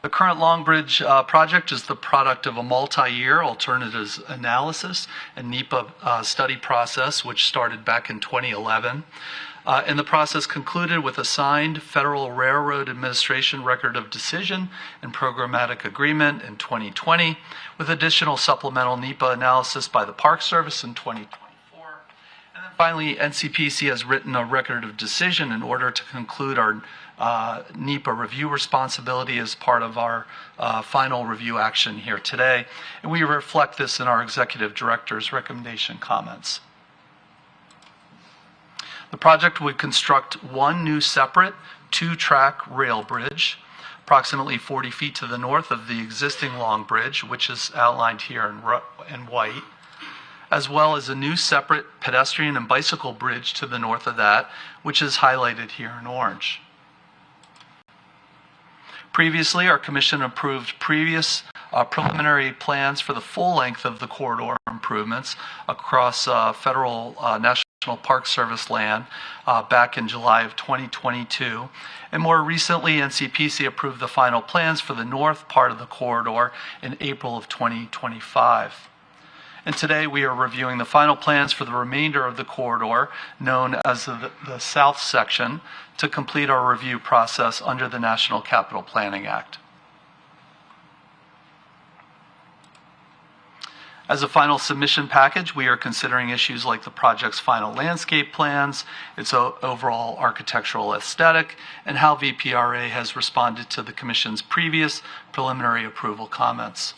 The current Long Bridge project is the product of a multi-year alternatives analysis and NEPA study process, which started back in 2011. And the process concluded with a signed Federal Railroad Administration Record of Decision and Programmatic Agreement in 2020, with additional supplemental NEPA analysis by the Park Service in 2024. And then finally, NCPC has written a Record of Decision in order to conclude our NEPA review responsibility as part of our final review action here today. And we reflect this in our Executive Director's recommendation comments. The project would construct 1 new separate 2-track rail bridge, approximately 40 feet to the north of the existing Long Bridge, which is outlined here in white, as well as a new separate pedestrian and bicycle bridge to the north of that, which is highlighted here in orange. Previously, our commission approved previous preliminary plans for the full length of the corridor improvements across federal National Park Service land back in July of 2022. And more recently, NCPC approved the final plans for the north part of the corridor in April of 2025. And today we are reviewing the final plans for the remainder of the corridor, known as the south section, to complete our review process under the National Capital Planning Act. As a final submission package, we are considering issues like the project's final landscape plans, its overall architectural aesthetic, and how VPRA has responded to the Commission's previous preliminary approval comments.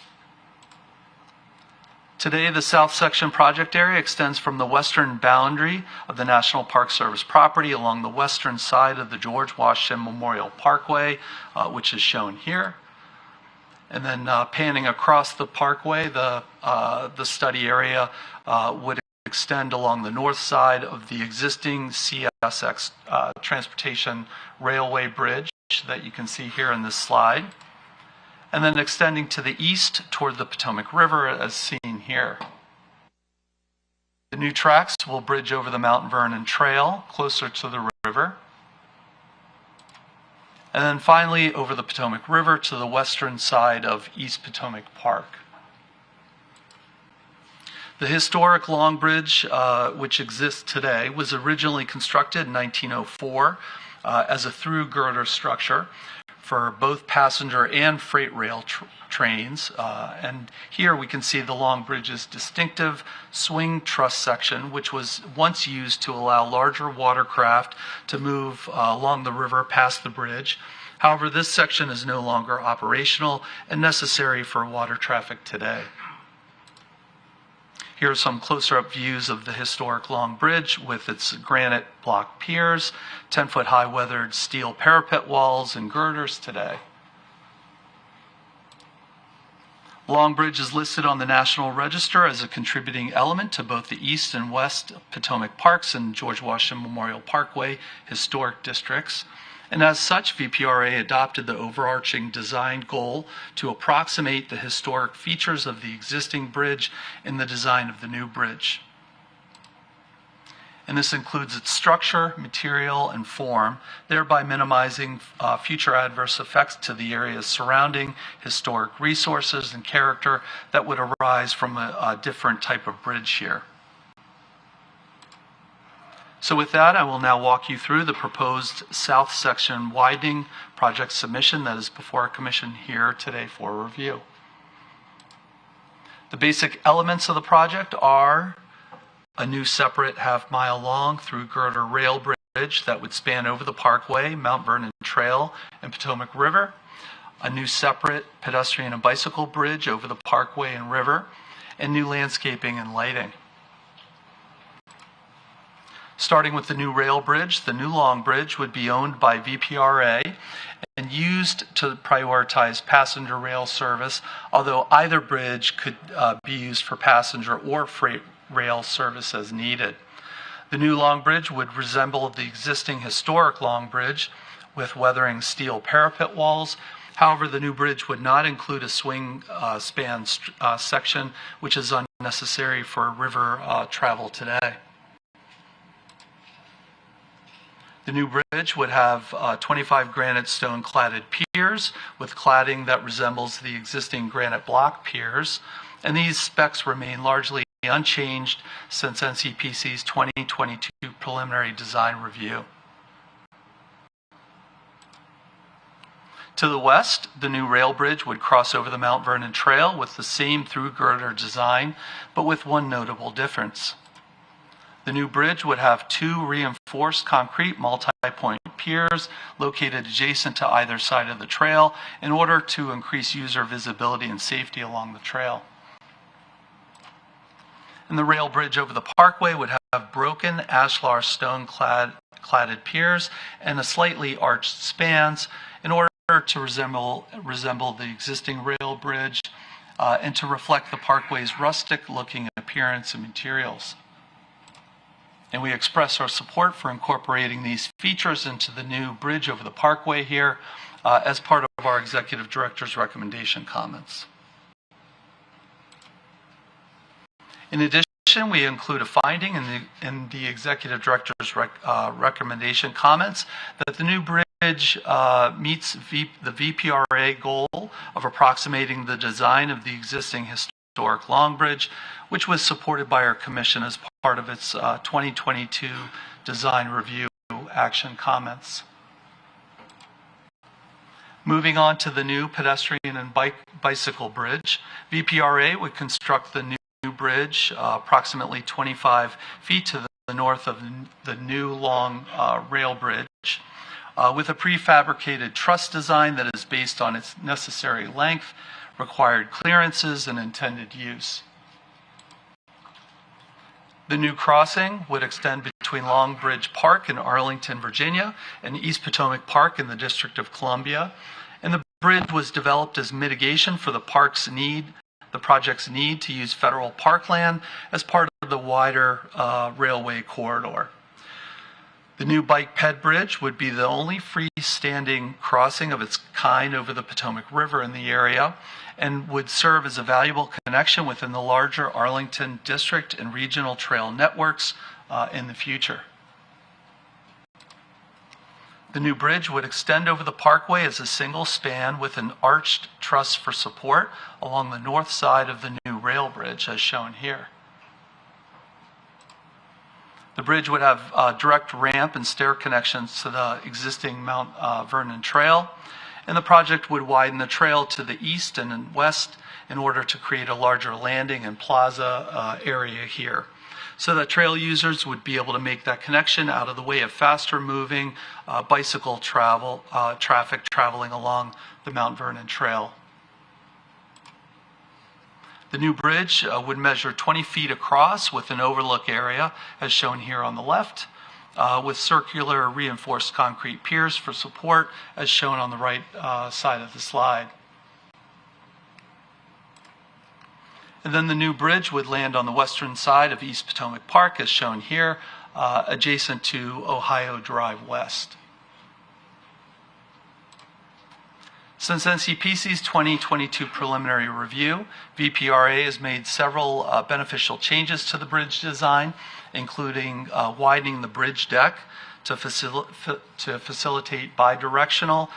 Today, the South Section project area extends from the western boundary of the National Park Service property along the western side of the George Washington Memorial Parkway, which is shown here. And then panning across the parkway, the study area would extend along the north side of the existing CSX transportation railway bridge that you can see here in this slide, and then extending to the east toward the Potomac River as seen here. The new tracks will bridge over the Mount Vernon Trail closer to the river, and then finally over the Potomac River to the western side of East Potomac Park. The historic Long Bridge, which exists today, was originally constructed in 1904 as a through girder structure for both passenger and freight rail trains. And here we can see the Long Bridge's distinctive swing truss section, which was once used to allow larger watercraft to move along the river past the bridge. However, this section is no longer operational and necessary for water traffic today. Here are some closer-up views of the historic Long Bridge with its granite block piers, 10-foot high weathered steel parapet walls, and girders today. Long Bridge is listed on the National Register as a contributing element to both the East and West Potomac Parks and George Washington Memorial Parkway historic districts. And as such, VPRA adopted the overarching design goal to approximate the historic features of the existing bridge in the design of the new bridge. And this includes its structure, material, and form, thereby minimizing future adverse effects to the areas surrounding historic resources and character that would arise from a different type of bridge here. So with that, I will now walk you through the proposed south section widening project submission that is before our commission here today for review. The basic elements of the project are a new separate half-mile long through girder rail bridge that would span over the Parkway, Mount Vernon Trail, and Potomac River, a new separate pedestrian and bicycle bridge over the Parkway and river, and new landscaping and lighting. Starting with the new rail bridge, the new Long Bridge would be owned by VPRA and used to prioritize passenger rail service, although either bridge could be used for passenger or freight rail service as needed. The new Long Bridge would resemble the existing historic Long Bridge with weathering steel parapet walls. However, the new bridge would not include a swing span section, which is unnecessary for river travel today. The new bridge would have 25 granite stone cladded piers with cladding that resembles the existing granite block piers, and these specs remain largely unchanged since NCPC's 2022 preliminary design review. To the west, the new rail bridge would cross over the Mount Vernon Trail with the same through girder design, but with one notable difference. The new bridge would have two reinforced concrete multi-point piers located adjacent to either side of the trail in order to increase user visibility and safety along the trail. And the rail bridge over the Parkway would have broken ashlar stone cladded piers and a slightly arched spans in order to resemble the existing rail bridge and to reflect the Parkway's rustic looking appearance and materials. And we express our support for incorporating these features into the new bridge over the Parkway here as part of our Executive Director's recommendation comments. In addition, we include a finding in the Executive Director's recommendation comments that the new bridge meets the VPRA goal of approximating the design of the existing historic Long Bridge, which was supported by our commission as part of its 2022 design review action comments. Moving on to the new pedestrian and bicycle bridge, VPRA would construct the new bridge approximately 25 feet to the north of the new long rail bridge with a prefabricated truss design that is based on its necessary length, required clearances, and intended use. The new crossing would extend between Long Bridge Park in Arlington, Virginia, and East Potomac Park in the District of Columbia. And the bridge was developed as mitigation for the project's need to use federal parkland as part of the wider railway corridor. The new bike ped bridge would be the only freestanding crossing of its kind over the Potomac River in the area and would serve as a valuable connection within the larger Arlington district and regional trail networks in the future. The new bridge would extend over the Parkway as a single span with an arched truss for support along the north side of the new rail bridge as shown here. The bridge would have direct ramp and stair connections to the existing Mount Vernon Trail, and the project would widen the trail to the east and west in order to create a larger landing and plaza area here, so that trail users would be able to make that connection out of the way of faster moving bicycle traffic traveling along the Mount Vernon Trail. The new bridge would measure 20 feet across with an overlook area, as shown here on the left, with circular reinforced concrete piers for support, as shown on the right side of the slide. And then the new bridge would land on the western side of East Potomac Park, as shown here, adjacent to Ohio Drive West. Since NCPC's 2022 preliminary review, VPRA has made several beneficial changes to the bridge design, including widening the bridge deck to facilitate bidirectional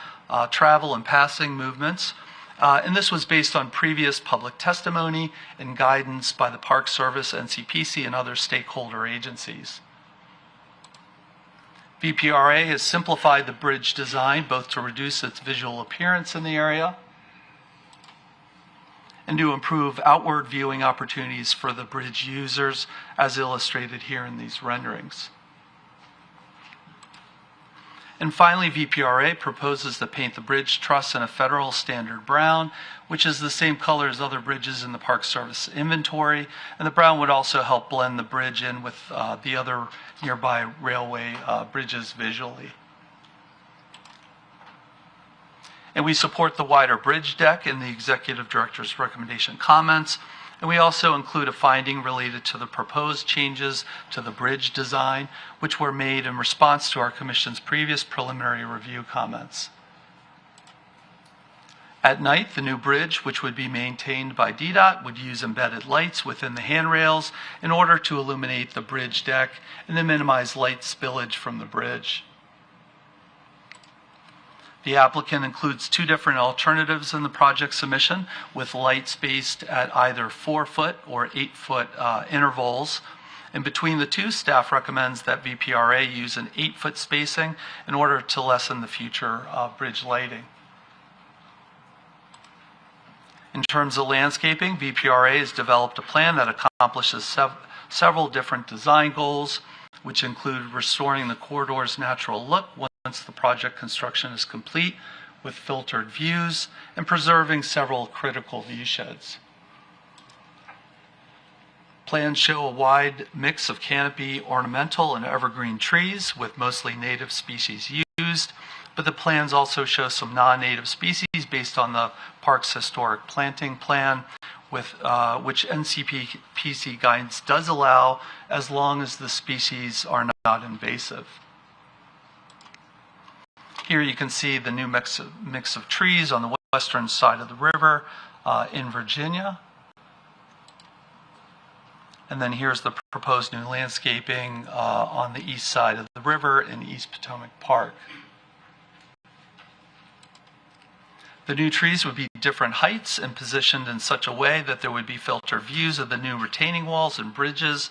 travel and passing movements. And this was based on previous public testimony and guidance by the Park Service, NCPC, and other stakeholder agencies. VPRA has simplified the bridge design both to reduce its visual appearance in the area and to improve outward viewing opportunities for the bridge users, as illustrated here in these renderings. And finally, VPRA proposes to paint the bridge truss in a federal standard brown, which is the same color as other bridges in the Park Service inventory. And the brown would also help blend the bridge in with the other nearby railway bridges visually. And we support the wider bridge deck in the Executive Director's recommendation comments. And we also include a finding related to the proposed changes to the bridge design, which were made in response to our Commission's previous preliminary review comments. At night, the new bridge, which would be maintained by DDOT, would use embedded lights within the handrails in order to illuminate the bridge deck and to minimize light spillage from the bridge. The applicant includes two different alternatives in the project submission, with lights spaced at either 4-foot or 8-foot intervals. And between the two, staff recommends that VPRA use an 8-foot spacing in order to lessen the future bridge lighting. In terms of landscaping, VPRA has developed a plan that accomplishes several different design goals, which include restoring the corridor's natural look once the project construction is complete, with filtered views, and preserving several critical view sheds. Plans show a wide mix of canopy, ornamental, and evergreen trees, with mostly native species used, but the plans also show some non-native species based on the park's historic planting plan, with which NCPC guidance does allow, as long as the species are not invasive. Here you can see the new mix of trees on the western side of the river in Virginia. And then here's the proposed new landscaping on the east side of the river in East Potomac Park. The new trees would be different heights and positioned in such a way that there would be filtered views of the new retaining walls and bridges,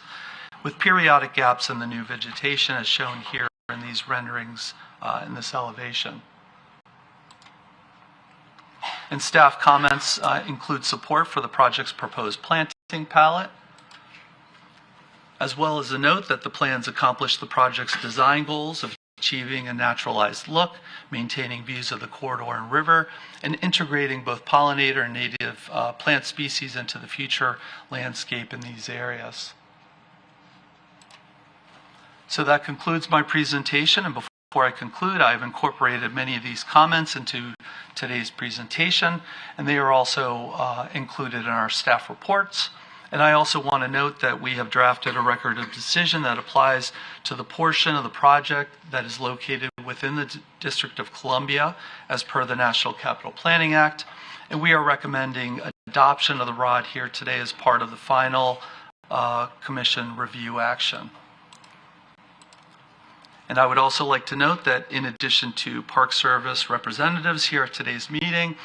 with periodic gaps in the new vegetation, as shown here in these renderings in this elevation. And staff comments include support for the project's proposed planting palette, as well as a note that the plans accomplish the project's design goals of achieving a naturalized look, maintaining views of the corridor and river, and integrating both pollinator and native plant species into the future landscape in these areas. So that concludes my presentation, and before I conclude, I've incorporated many of these comments into today's presentation, and they are also included in our staff reports. And I also want to note that we have drafted a record of decision that applies to the portion of the project that is located within the District of Columbia as per the National Capital Planning Act. And we are recommending adoption of the ROD here today as part of the final Commission review action. And I would also like to note that in addition to Park Service representatives here at today's meeting,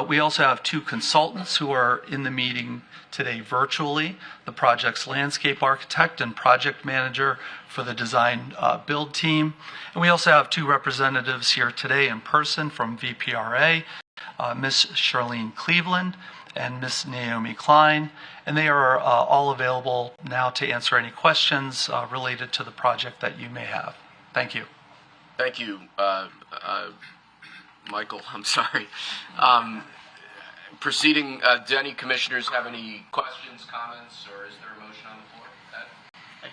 we also have 2 consultants who are in the meeting today virtually, the project's landscape architect and project manager for the design build team. And we also have 2 representatives here today in person from VPRA, Ms. Charlene Cleveland and Ms. Naomi Klein, and they are all available now to answer any questions related to the project that you may have. Thank you. Thank you, Michael. I'm sorry. Proceeding, do any commissioners have any questions, comments, or is there a motion on the floor?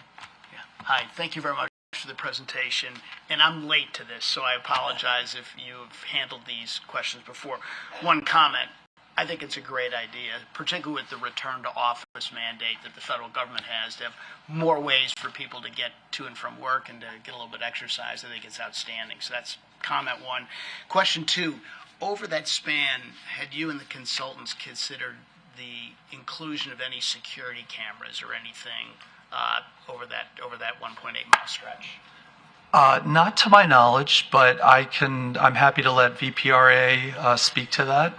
Hi, thank you very much for the presentation. And I'm late to this, so I apologize if you've handled these questions before. One comment. I think it's a great idea, particularly with the return to office mandate that the federal government has, to have more ways for people to get to and from work and to get a little bit of exercise. I think it's outstanding. So that's comment 1. Question 2, over that span, had you and the consultants considered the inclusion of any security cameras or anything over that 1.8-mile stretch? Not to my knowledge, but I'm happy to let VPRA speak to that.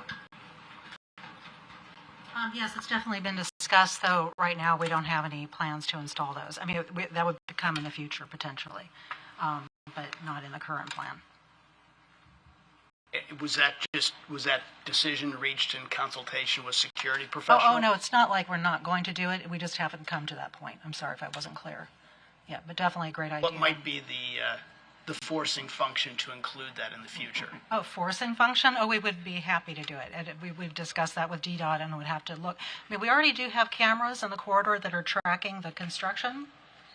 Yes, it's definitely been discussed, though right now we don't have any plans to install those. I mean, that would come in the future potentially, but not in the current plan. Was that decision reached in consultation with security professionals? Oh, no, it's not like we're not going to do it. We just haven't come to that point. I'm sorry if I wasn't clear. Yeah, but definitely a great idea. What might be the forcing function to include that in the future? Oh, forcing function? Oh, we would be happy to do it. And we've discussed that with DDOT and would have to look. I mean, we already do have cameras in the corridor that are tracking the construction.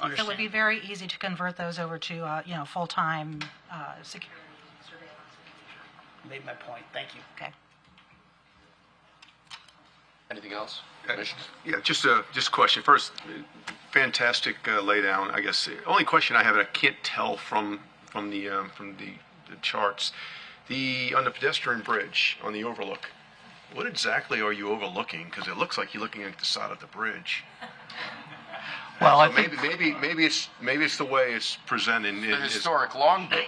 So it would be very easy to convert those over to, full-time security surveillance. Made my point. Thank you. Okay. Anything else? Yeah, just a question. First, fantastic laydown. I guess the only question I have, and I can't tell from the charts, on the pedestrian bridge on the overlook, what exactly are you overlooking? Because it looks like you're looking at the side of the bridge. Well, so maybe it's the way it's presented. The historic Long Bridge.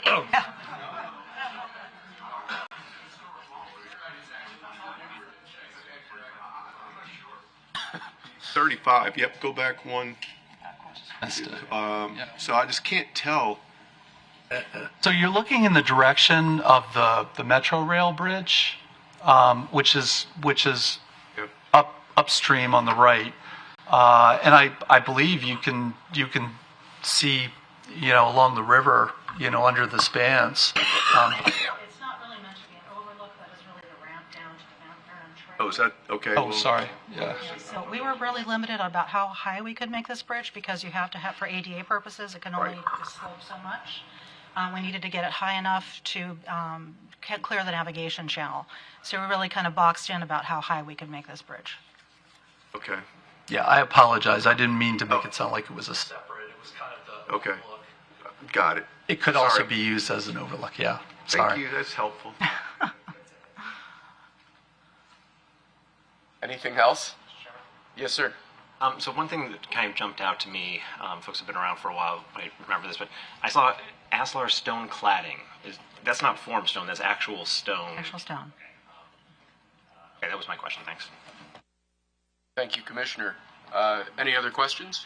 35. Yep, go back one. So I just can't tell. So you're looking in the direction of the Metro Rail bridge, which is upstream on the right, and I believe you can see along the river under the spans. It's not really meant to be an overlook. That is really the ramp down to the Mount Vernon Trail. Oh, is that okay? Oh, sorry. Yeah. So we were really limited about how high we could make this bridge because you have to have, for ADA purposes, it can only slope so much. We needed to get it high enough to clear the navigation channel. So we really kind of boxed in about how high we could make this bridge. Okay. Yeah, I apologize. I didn't mean to make it sound like it was a separate. It was kind of the okay. Got it. It could also be used as an overlook. Yeah. Sorry. Thank you. That's helpful. Anything else? Yes, sir. So one thing that kind of jumped out to me, folks have been around for a while, I remember this, but I saw Aslar stone cladding. That's not form stone, that's actual stone. Actual stone. Okay, that was my question. Thanks. Thank you, Commissioner. Any other questions?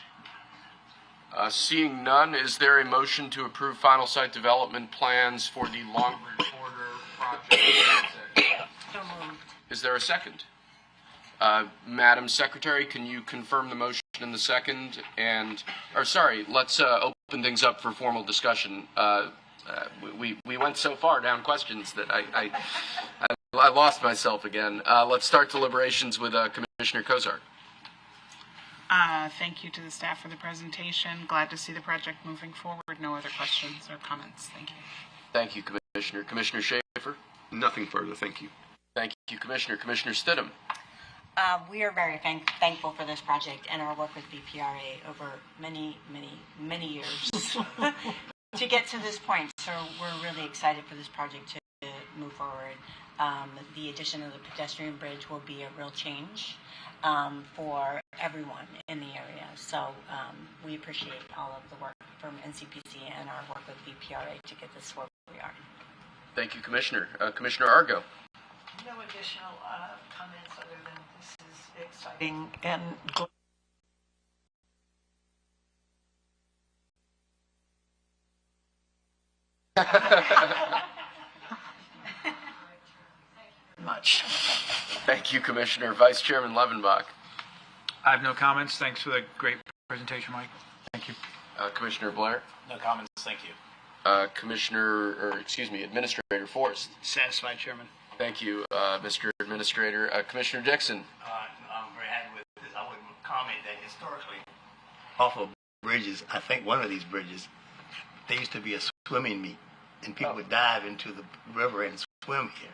Seeing none, is there a motion to approve final site development plans for the Longbridge Corridor project? So moved. Is there a second? Madam Secretary, can you confirm the motion in the second? Let's open things up for formal discussion. We went so far down questions that I lost myself again. Let's start deliberations with Commissioner Kozar. Thank you to the staff for the presentation. Glad to see the project moving forward. No other questions or comments. Thank you. Thank you, Commissioner. Commissioner Schaefer? Nothing further. Thank you. Thank you, Commissioner. Commissioner Stidham? We are very thankful for this project and our work with VPRA over many years to get to this point. So we're really excited for this project to move forward. The addition of the pedestrian bridge will be a real change for everyone in the area. So we appreciate all of the work from NCPC and our work with VPRA to get this where we are. Thank you, Commissioner. Commissioner Argo. No additional comments other than this is exciting and much. Thank you, Commissioner. Vice Chairman Levenbach. I have no comments. Thanks for the great presentation, Mike. Thank you. Commissioner Blair. No comments, thank you. Administrator Forrest. Satisfied, Chairman. Thank you, Mr. Administrator. Commissioner Dixon. I'm very happy with this. I would comment that historically, off of bridges, I think one of these bridges, there used to be a swimming meet, and people would dive into the river and swim here.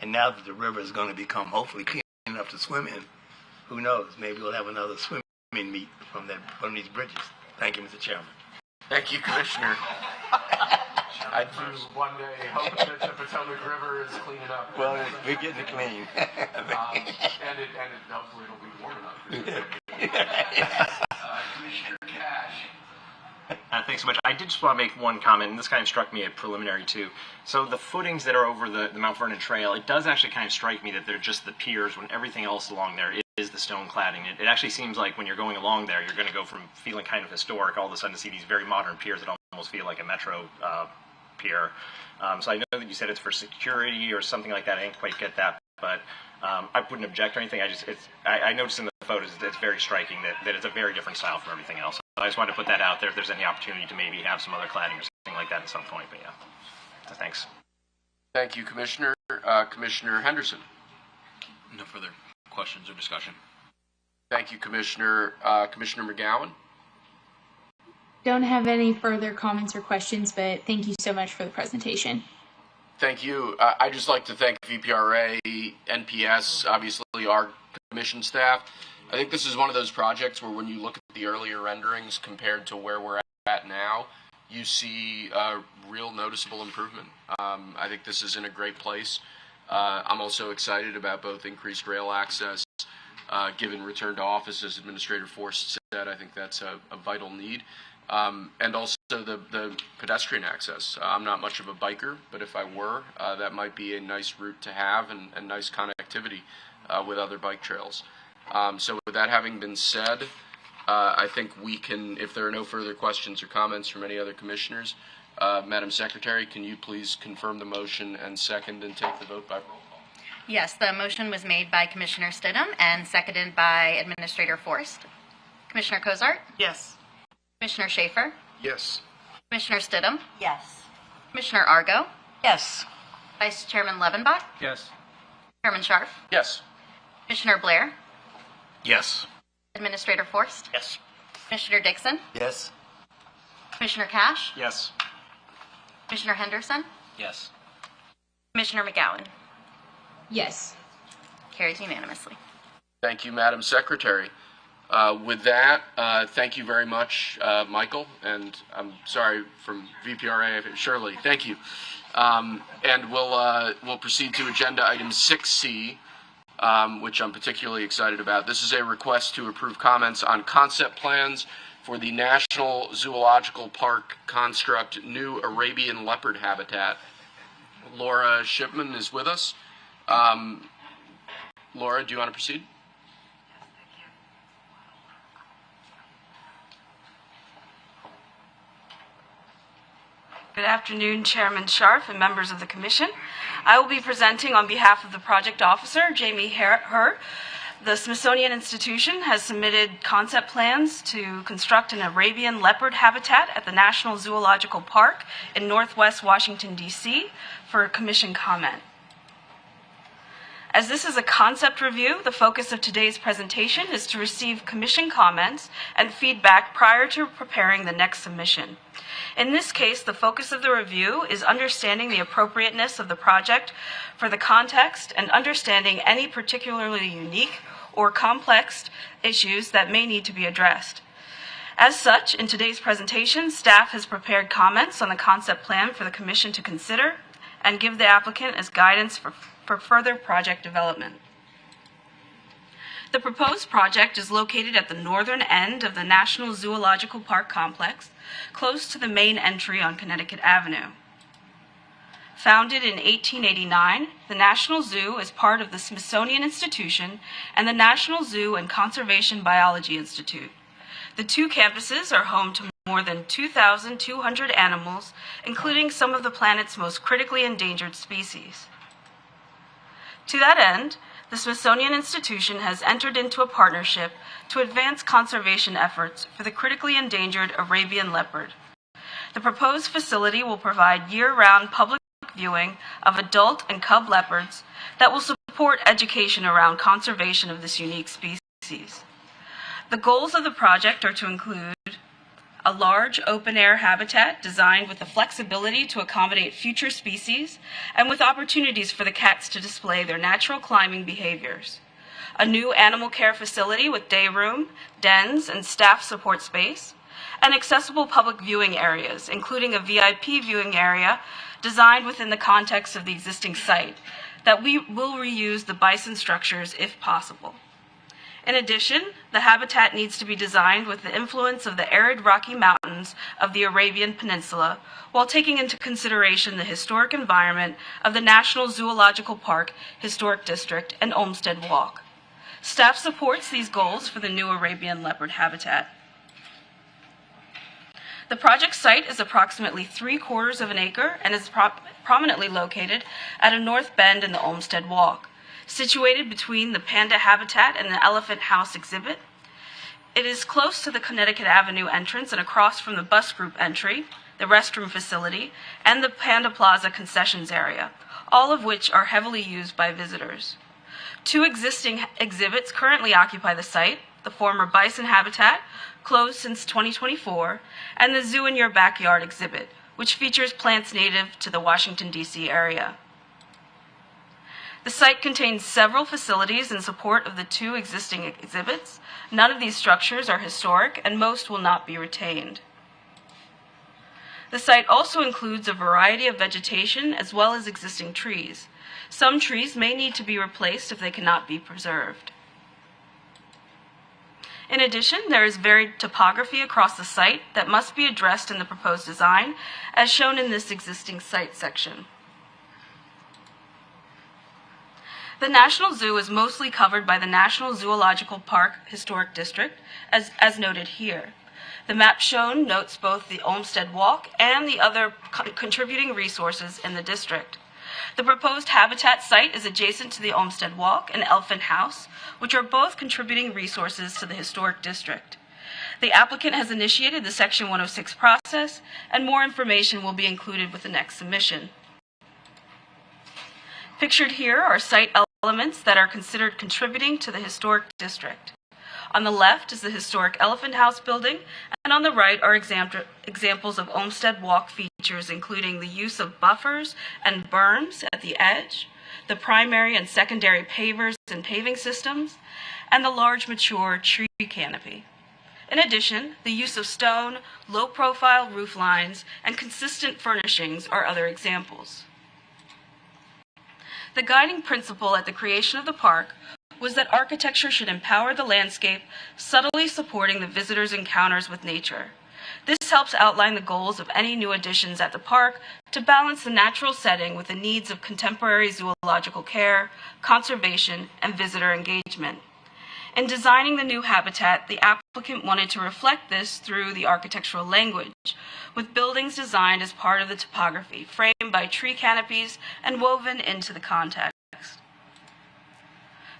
And now that the river is going to become hopefully clean enough to swim in, who knows? Maybe we'll have another swimming meet from these bridges. Thank you, Mr. Chairman. Thank you, Commissioner. I do one day hope that the Potomac River is cleaning up. Well, we're getting it clean. And hopefully it'll be warm enough. Commissioner Cash. Thanks so much. I did just want to make one comment, and this kind of struck me at preliminary too. So the footings that are over the Mount Vernon Trail, it does actually kind of strike me that they're just the piers when everything else along there is the stone cladding. It actually seems like when you're going along there, you're going to go from feeling kind of historic all of a sudden to see these very modern piers that almost feel like a metro pier. So I know that you said it's for security or something like that. I didn't quite get that, but I wouldn't object or anything. I noticed in the photos that it's very striking that it's a very different style from everything else. So I just wanted to put that out there if there's any opportunity to maybe have some other cladding or something like that at some point. But yeah, so thanks. Thank you, Commissioner. Commissioner Henderson. No further questions or discussion. Thank you, Commissioner. Commissioner McGowan. Don't have any further comments or questions, but thank you so much for the presentation. Thank you. I'd just like to thank VPRA, NPS, obviously our commission staff. I think this is one of those projects where when you look at the earlier renderings compared to where we're at now, you see real noticeable improvement. I think this is in a great place. I'm also excited about both increased rail access, given return to office, as Administrator Forrest said. I think that's a vital need. And also the pedestrian access. I'm not much of a biker, but if I were, that might be a nice route to have and nice connectivity with other bike trails. So with that having been said, I think we can, if there are no further questions or comments from any other commissioners, Madam Secretary, can you please confirm the motion and second and take the vote by roll call? Yes, the motion was made by Commissioner Stidham and seconded by Administrator Forrest. Commissioner Cozart? Yes. Commissioner Schaefer? Yes. Commissioner Stidham? Yes. Commissioner Argo? Yes. Vice Chairman Levenbach? Yes. Chairman Scharf? Yes. Commissioner Blair? Yes. Administrator Forrest? Yes. Commissioner Dixon? Yes. Commissioner Cash? Yes. Commissioner Henderson? Yes. Commissioner McGowan? Yes. Carries unanimously. Thank you, Madam Secretary. With that, thank you very much, Michael, and I'm sorry from VPRA, Shirley. Thank you. And we'll proceed to agenda item 6C, which I'm particularly excited about. This is a request to approve comments on concept plans for the National Zoological Park construct new Arabian leopard habitat. Laura Shipman is with us. Laura, do you want to proceed? Good afternoon, Chairman Scharf and members of the Commission. I will be presenting on behalf of the project officer, Jamie Herr. The Smithsonian Institution has submitted concept plans to construct an Arabian leopard habitat at the National Zoological Park in Northwest Washington, D.C. for Commission comment. As this is a concept review, the focus of today's presentation is to receive Commission comments and feedback prior to preparing the next submission. In this case, the focus of the review is understanding the appropriateness of the project for the context and understanding any particularly unique or complex issues that may need to be addressed. As such, in today's presentation, staff has prepared comments on the concept plan for the Commission to consider and give the applicant as guidance for further project development. The proposed project is located at the northern end of the National Zoological Park complex, close to the main entry on Connecticut Avenue. Founded in 1889, the National Zoo is part of the Smithsonian Institution and the National Zoo and Conservation Biology Institute. The two campuses are home to more than 2,200 animals, including some of the planet's most critically endangered species. To that end, the Smithsonian Institution has entered into a partnership to advance conservation efforts for the critically endangered Arabian leopard. The proposed facility will provide year-round public viewing of adult and cub leopards that will support education around conservation of this unique species. The goals of the project are to include a large open-air habitat designed with the flexibility to accommodate future species and with opportunities for the cats to display their natural climbing behaviors. A new animal care facility with day room, dens, and staff support space, and accessible public viewing areas, including a VIP viewing area designed within the context of the existing site that we will reuse the bison structures if possible. In addition, the habitat needs to be designed with the influence of the arid Rocky Mountains of the Arabian Peninsula while taking into consideration the historic environment of the National Zoological Park Historic District and Olmsted Walk. Staff supports these goals for the new Arabian leopard habitat. The project site is approximately 3/4 of an acre and is prominently located at a north bend in the Olmsted Walk. Situated between the panda habitat and the elephant house exhibit. It is close to the Connecticut Avenue entrance and across from the bus group entry, the restroom facility, and the Panda Plaza concessions area, all of which are heavily used by visitors. Two existing exhibits currently occupy the site, the former bison habitat, closed since 2024, and the Zoo in Your Backyard exhibit, which features plants native to the Washington, D.C. area. The site contains several facilities in support of the two existing exhibits. None of these structures are historic, and most will not be retained. The site also includes a variety of vegetation as well as existing trees. Some trees may need to be replaced if they cannot be preserved. In addition, there is varied topography across the site that must be addressed in the proposed design, as shown in this existing site section. The National Zoo is mostly covered by the National Zoological Park Historic District, as noted here. The map shown notes both the Olmsted Walk and the other contributing resources in the district. The proposed habitat site is adjacent to the Olmsted Walk and Elephant House, which are both contributing resources to the historic district. The applicant has initiated the Section 106 process, and more information will be included with the next submission. Pictured here are site elements that are considered contributing to the historic district. On the left is the historic Elephant House building, and on the right are examples of Olmsted Walk features, including the use of buffers and berms at the edge, the primary and secondary pavers and paving systems, and the large mature tree canopy. In addition, the use of stone, low-profile roof lines, and consistent furnishings are other examples. The guiding principle at the creation of the park was that architecture should empower the landscape, subtly supporting the visitor's encounters with nature. This helps outline the goals of any new additions at the park to balance the natural setting with the needs of contemporary zoological care, conservation, and visitor engagement. In designing the new habitat, the applicant wanted to reflect this through the architectural language, with buildings designed as part of the topography, framed by tree canopies and woven into the context.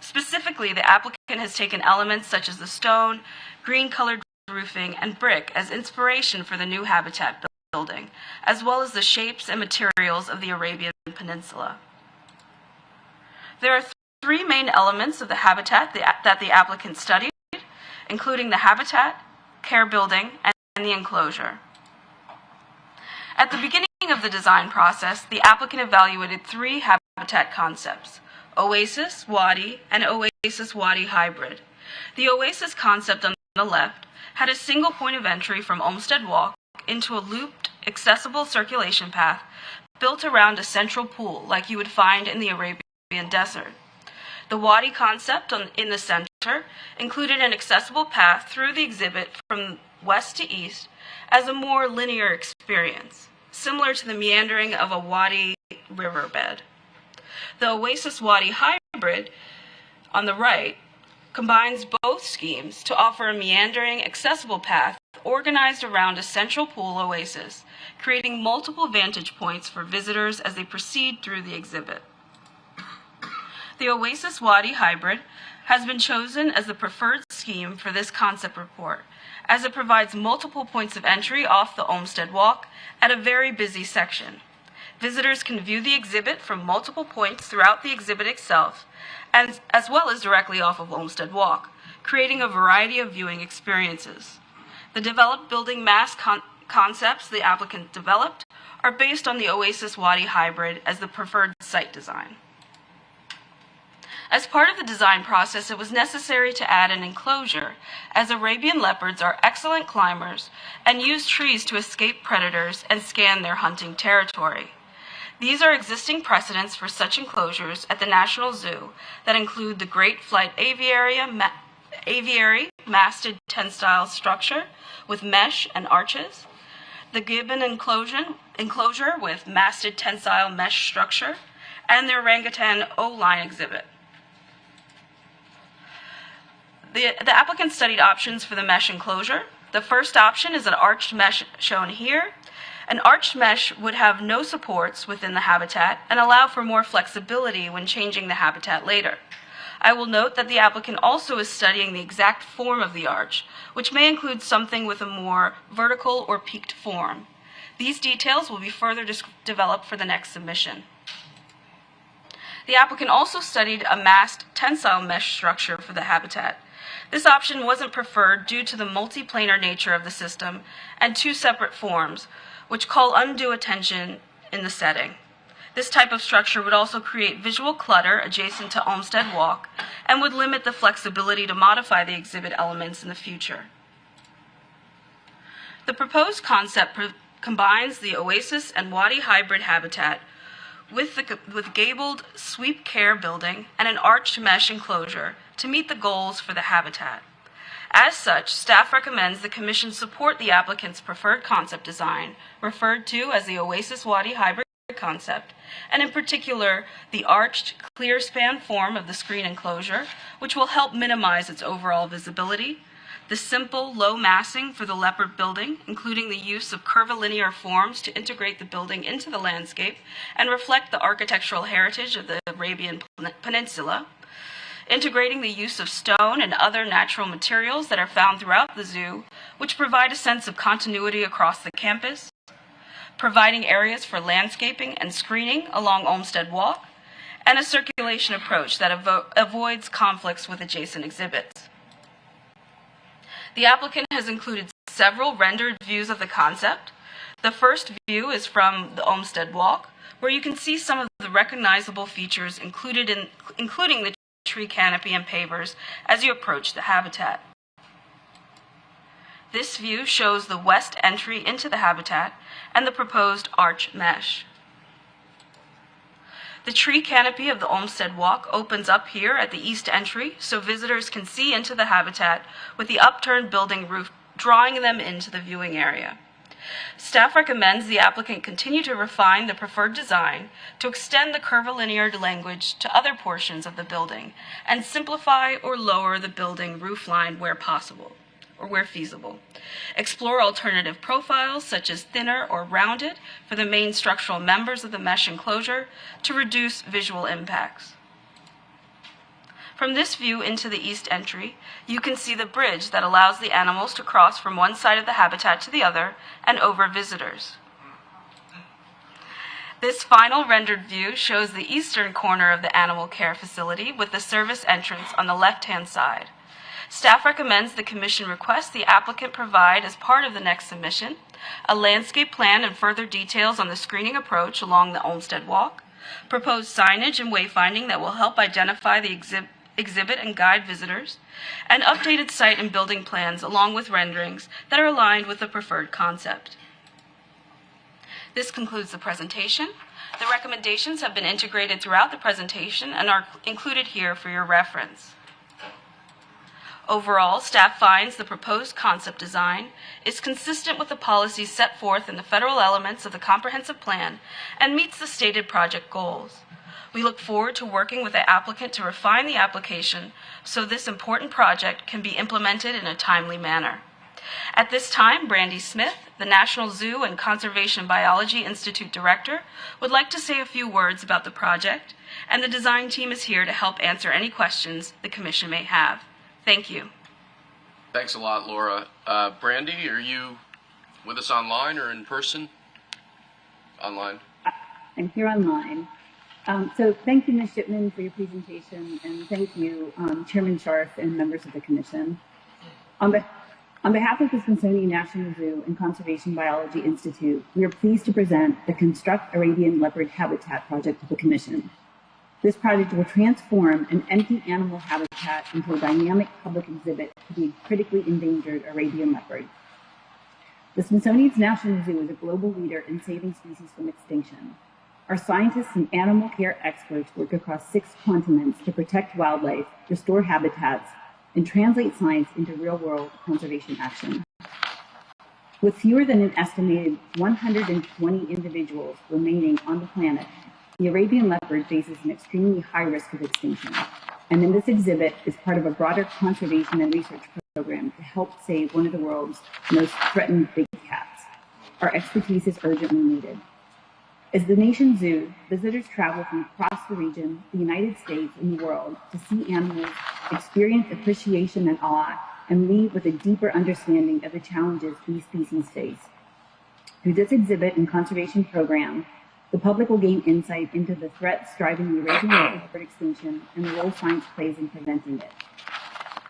Specifically, the applicant has taken elements such as the stone, green-colored roofing, and brick as inspiration for the new habitat building, as well as the shapes and materials of the Arabian Peninsula. There are three main elements of the habitat that the applicant studied, including the habitat, care building, and the enclosure. At the beginning of the design process, the applicant evaluated three habitat concepts: Oasis, Wadi, and Oasis Wadi Hybrid. The Oasis concept on the left had a single point of entry from Olmsted Walk into a looped, accessible circulation path built around a central pool like you would find in the Arabian desert. The Wadi concept in the center included an accessible path through the exhibit from west to east as a more linear experience, similar to the meandering of a wadi riverbed. The Oasis Wadi hybrid on the right combines both schemes to offer a meandering, accessible path organized around a central pool oasis, creating multiple vantage points for visitors as they proceed through the exhibit. The Oasis Wadi hybrid has been chosen as the preferred scheme for this concept report, as it provides multiple points of entry off the Olmsted Walk at a very busy section. Visitors can view the exhibit from multiple points throughout the exhibit itself, and as well as directly off of Olmsted Walk, creating a variety of viewing experiences. The developed building mass concepts the applicant developed are based on the Oasis Wadi hybrid as the preferred site design. As part of the design process, it was necessary to add an enclosure, as Arabian leopards are excellent climbers and use trees to escape predators and scan their hunting territory. These are existing precedents for such enclosures at the National Zoo that include the Great Flight Aviary masted turnstile structure with mesh and arches, the gibbon enclosure with masted tensile mesh structure, and the orangutan O-line exhibit. The applicant studied options for the mesh enclosure. The first option is an arched mesh shown here. An arched mesh would have no supports within the habitat and allow for more flexibility when changing the habitat later. I will note that the applicant also is studying the exact form of the arch, which may include something with a more vertical or peaked form. These details will be further developed for the next submission. The applicant also studied a massed tensile mesh structure for the habitat. This option wasn't preferred due to the multiplanar nature of the system and two separate forms, which call undue attention in the setting. This type of structure would also create visual clutter adjacent to Olmsted Walk and would limit the flexibility to modify the exhibit elements in the future. The proposed concept combines the Oasis and Wadi hybrid habitat with gabled sweep care building and an arched mesh enclosure to meet the goals for the habitat. As such, staff recommends the Commission support the applicant's preferred concept design, referred to as the Oasis Wadi hybrid concept, and in particular, the arched, clear span form of the screen enclosure, which will help minimize its overall visibility, the simple, low massing for the leopard building, including the use of curvilinear forms to integrate the building into the landscape and reflect the architectural heritage of the Arabian Peninsula, integrating the use of stone and other natural materials that are found throughout the zoo, which provide a sense of continuity across the campus, providing areas for landscaping and screening along Olmsted Walk, and a circulation approach that avoids conflicts with adjacent exhibits. The applicant has included several rendered views of the concept. The first view is from the Olmsted Walk, where you can see some of the recognizable features including the tree canopy and pavers as you approach the habitat. This view shows the west entry into the habitat and the proposed arch mesh. The tree canopy of the Olmsted Walk opens up here at the east entry so visitors can see into the habitat with the upturned building roof drawing them into the viewing area. Staff recommends the applicant continue to refine the preferred design to extend the curvilinear language to other portions of the building and simplify or lower the building roof line where possible or where feasible. Explore alternative profiles such as thinner or rounded for the main structural members of the mesh enclosure to reduce visual impacts. From this view into the east entry, you can see the bridge that allows the animals to cross from one side of the habitat to the other and over visitors. This final rendered view shows the eastern corner of the animal care facility with the service entrance on the left-hand side. Staff recommends the Commission request the applicant provide as part of the next submission a landscape plan and further details on the screening approach along the Olmsted Walk, proposed signage and wayfinding that will help identify the exhibit and guide visitors, and updated site and building plans along with renderings that are aligned with the preferred concept. This concludes the presentation. The recommendations have been integrated throughout the presentation and are included here for your reference. Overall, staff finds the proposed concept design is consistent with the policies set forth in the federal elements of the comprehensive plan and meets the stated project goals. We look forward to working with the applicant to refine the application so this important project can be implemented in a timely manner. At this time, Brandy Smith, the National Zoo and Conservation Biology Institute Director, would like to say a few words about the project, and the design team is here to help answer any questions the Commission may have. Thank you. Thanks a lot, Laura. Brandy, are you with us online or in person? Online. I'm here online. So thank you, Ms. Shipman, for your presentation, and thank you, Chairman Scharf and members of the Commission. On behalf of the Smithsonian National Zoo and Conservation Biology Institute, we are pleased to present the Construct Arabian Leopard Habitat project to the Commission. This project will transform an empty animal habitat into a dynamic public exhibit to the critically endangered Arabian leopard. The Smithsonian's National Zoo is a global leader in saving species from extinction. Our scientists and animal care experts work across 6 continents to protect wildlife, restore habitats, and translate science into real-world conservation action. With fewer than an estimated 120 individuals remaining on the planet, the Arabian leopard faces an extremely high risk of extinction, and in this exhibit is part of a broader conservation and research program to help save one of the world's most threatened big cats. Our expertise is urgently needed. As the nation's zoo, visitors travel from across the region, the United States, and the world to see animals, experience appreciation and awe, and leave with a deeper understanding of the challenges these species face. Through this exhibit and conservation program, the public will gain insight into the threats driving the Arabian leopard extinction and the role science plays in preventing it.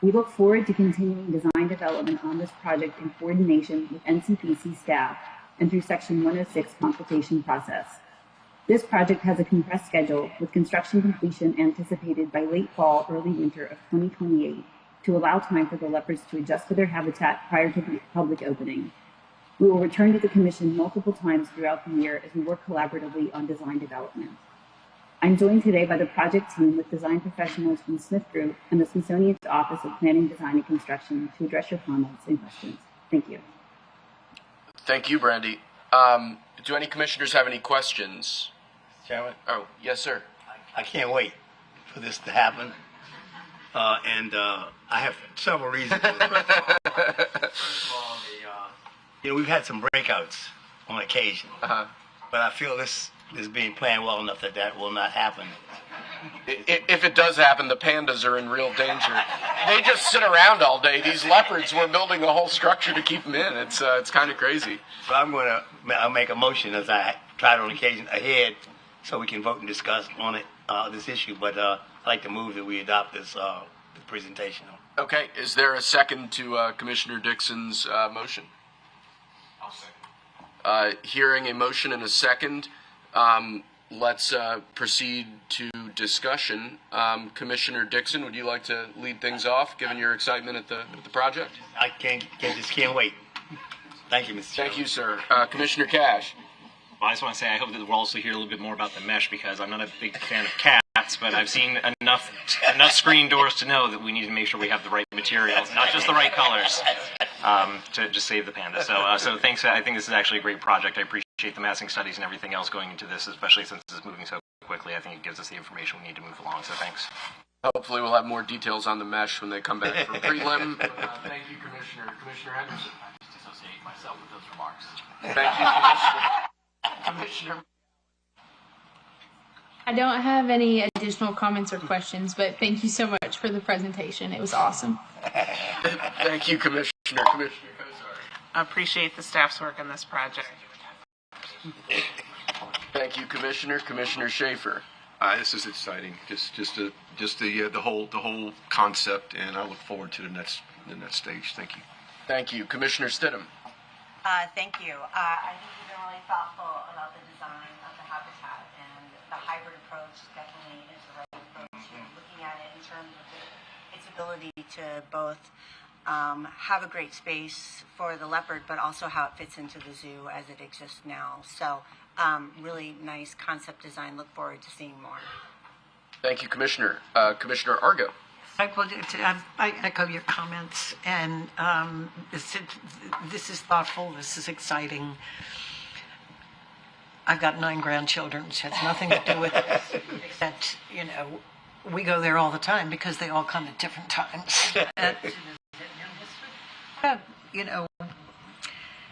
We look forward to continuing design development on this project in coordination with NCPC staff and through Section 106 consultation process. This project has a compressed schedule with construction completion anticipated by late fall, early winter of 2028 to allow time for the leopards to adjust to their habitat prior to the public opening. We will return to the Commission multiple times throughout the year as we work collaboratively on design development. I'm joined today by the project team with design professionals from Smith Group and the Smithsonian's Office of Planning, Design, and Construction to address your comments and questions. Thank you. Thank you, Brandy. Do any commissioners have any questions? Chairman? Oh, yes, sir. I can't wait for this to happen. I have several reasons. First of all, we've had some breakouts on occasion, but I feel this is being planned well enough that that will not happen. If it does happen, the pandas are in real danger. They just sit around all day. These leopards, we're building a whole structure to keep them in. It's kind of crazy. So I'll make a motion as I tried on occasion ahead so we can vote and discuss on it, this issue. But I'd like to move that we adopt this presentation. Okay. Is there a second to Commissioner Dixon's motion? I'll second. Hearing a motion and a second, let's proceed to discussion. Commissioner Dixon, would you like to lead things off, given your excitement at the project? I just can't wait. Thank you, Mr. Chairman. Thank you, sir. Commissioner Cash. Well, I just want to say I hope that we'll also hear a little bit more about the mesh, because I'm not a big fan of cats, but I've seen enough screen doors to know that we need to make sure we have the right materials, not just the right colors, to just save the panda. So thanks. I think this is actually a great project. I appreciate the massing studies and everything else going into this, especially since this is moving so quickly. I think it gives us the information we need to move along, so thanks. Hopefully we'll have more details on the mesh when they come back from prelim. Thank you, Commissioner. Commissioner Henderson. I just dissociate myself with those remarks. Thank you, Commissioner. Commissioner. I don't have any additional comments or questions, but thank you so much for the presentation. It was awesome. Thank you, Commissioner. I appreciate the staff's work on this project. Thank you, Commissioner. Commissioner Schaefer. This is exciting. Just the whole concept, and I look forward to the next stage. Thank you. Thank you, Commissioner Stidham. Thank you. I think you've been really thoughtful about the design of the habitat, and the hybrid approach definitely is the right approach. Looking at it in terms of its ability to both have a great space for the leopard, but also how it fits into the zoo as it exists now. So really nice concept design. Look forward to seeing more. Thank you, Commissioner. Commissioner Argo. I echo your comments, and this is thoughtful, this is exciting. I've got 9 grandchildren, which has nothing to do with it, except, we go there all the time because they all come at different times.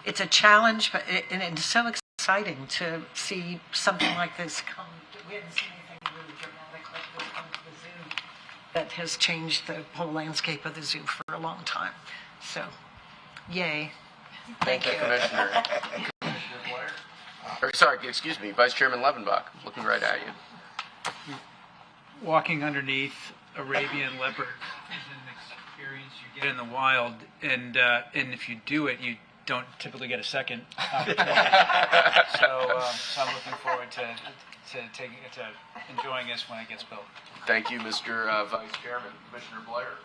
It's a challenge, but it's so exciting to see something like this come. We haven't seen anything really dramatic like this come to the zoo that has changed the whole landscape of the zoo for a long time. So, yay. Thank you, Commissioner. Sorry, excuse me, Vice Chairman Levenbach, looking right at you. Walking underneath Arabian leopard is an experience you get in the wild, and if you do it, you don't typically get a second opportunity. so I'm looking forward to enjoying this when it gets built. Thank you, Mr. Vice Chairman. Commissioner Blair.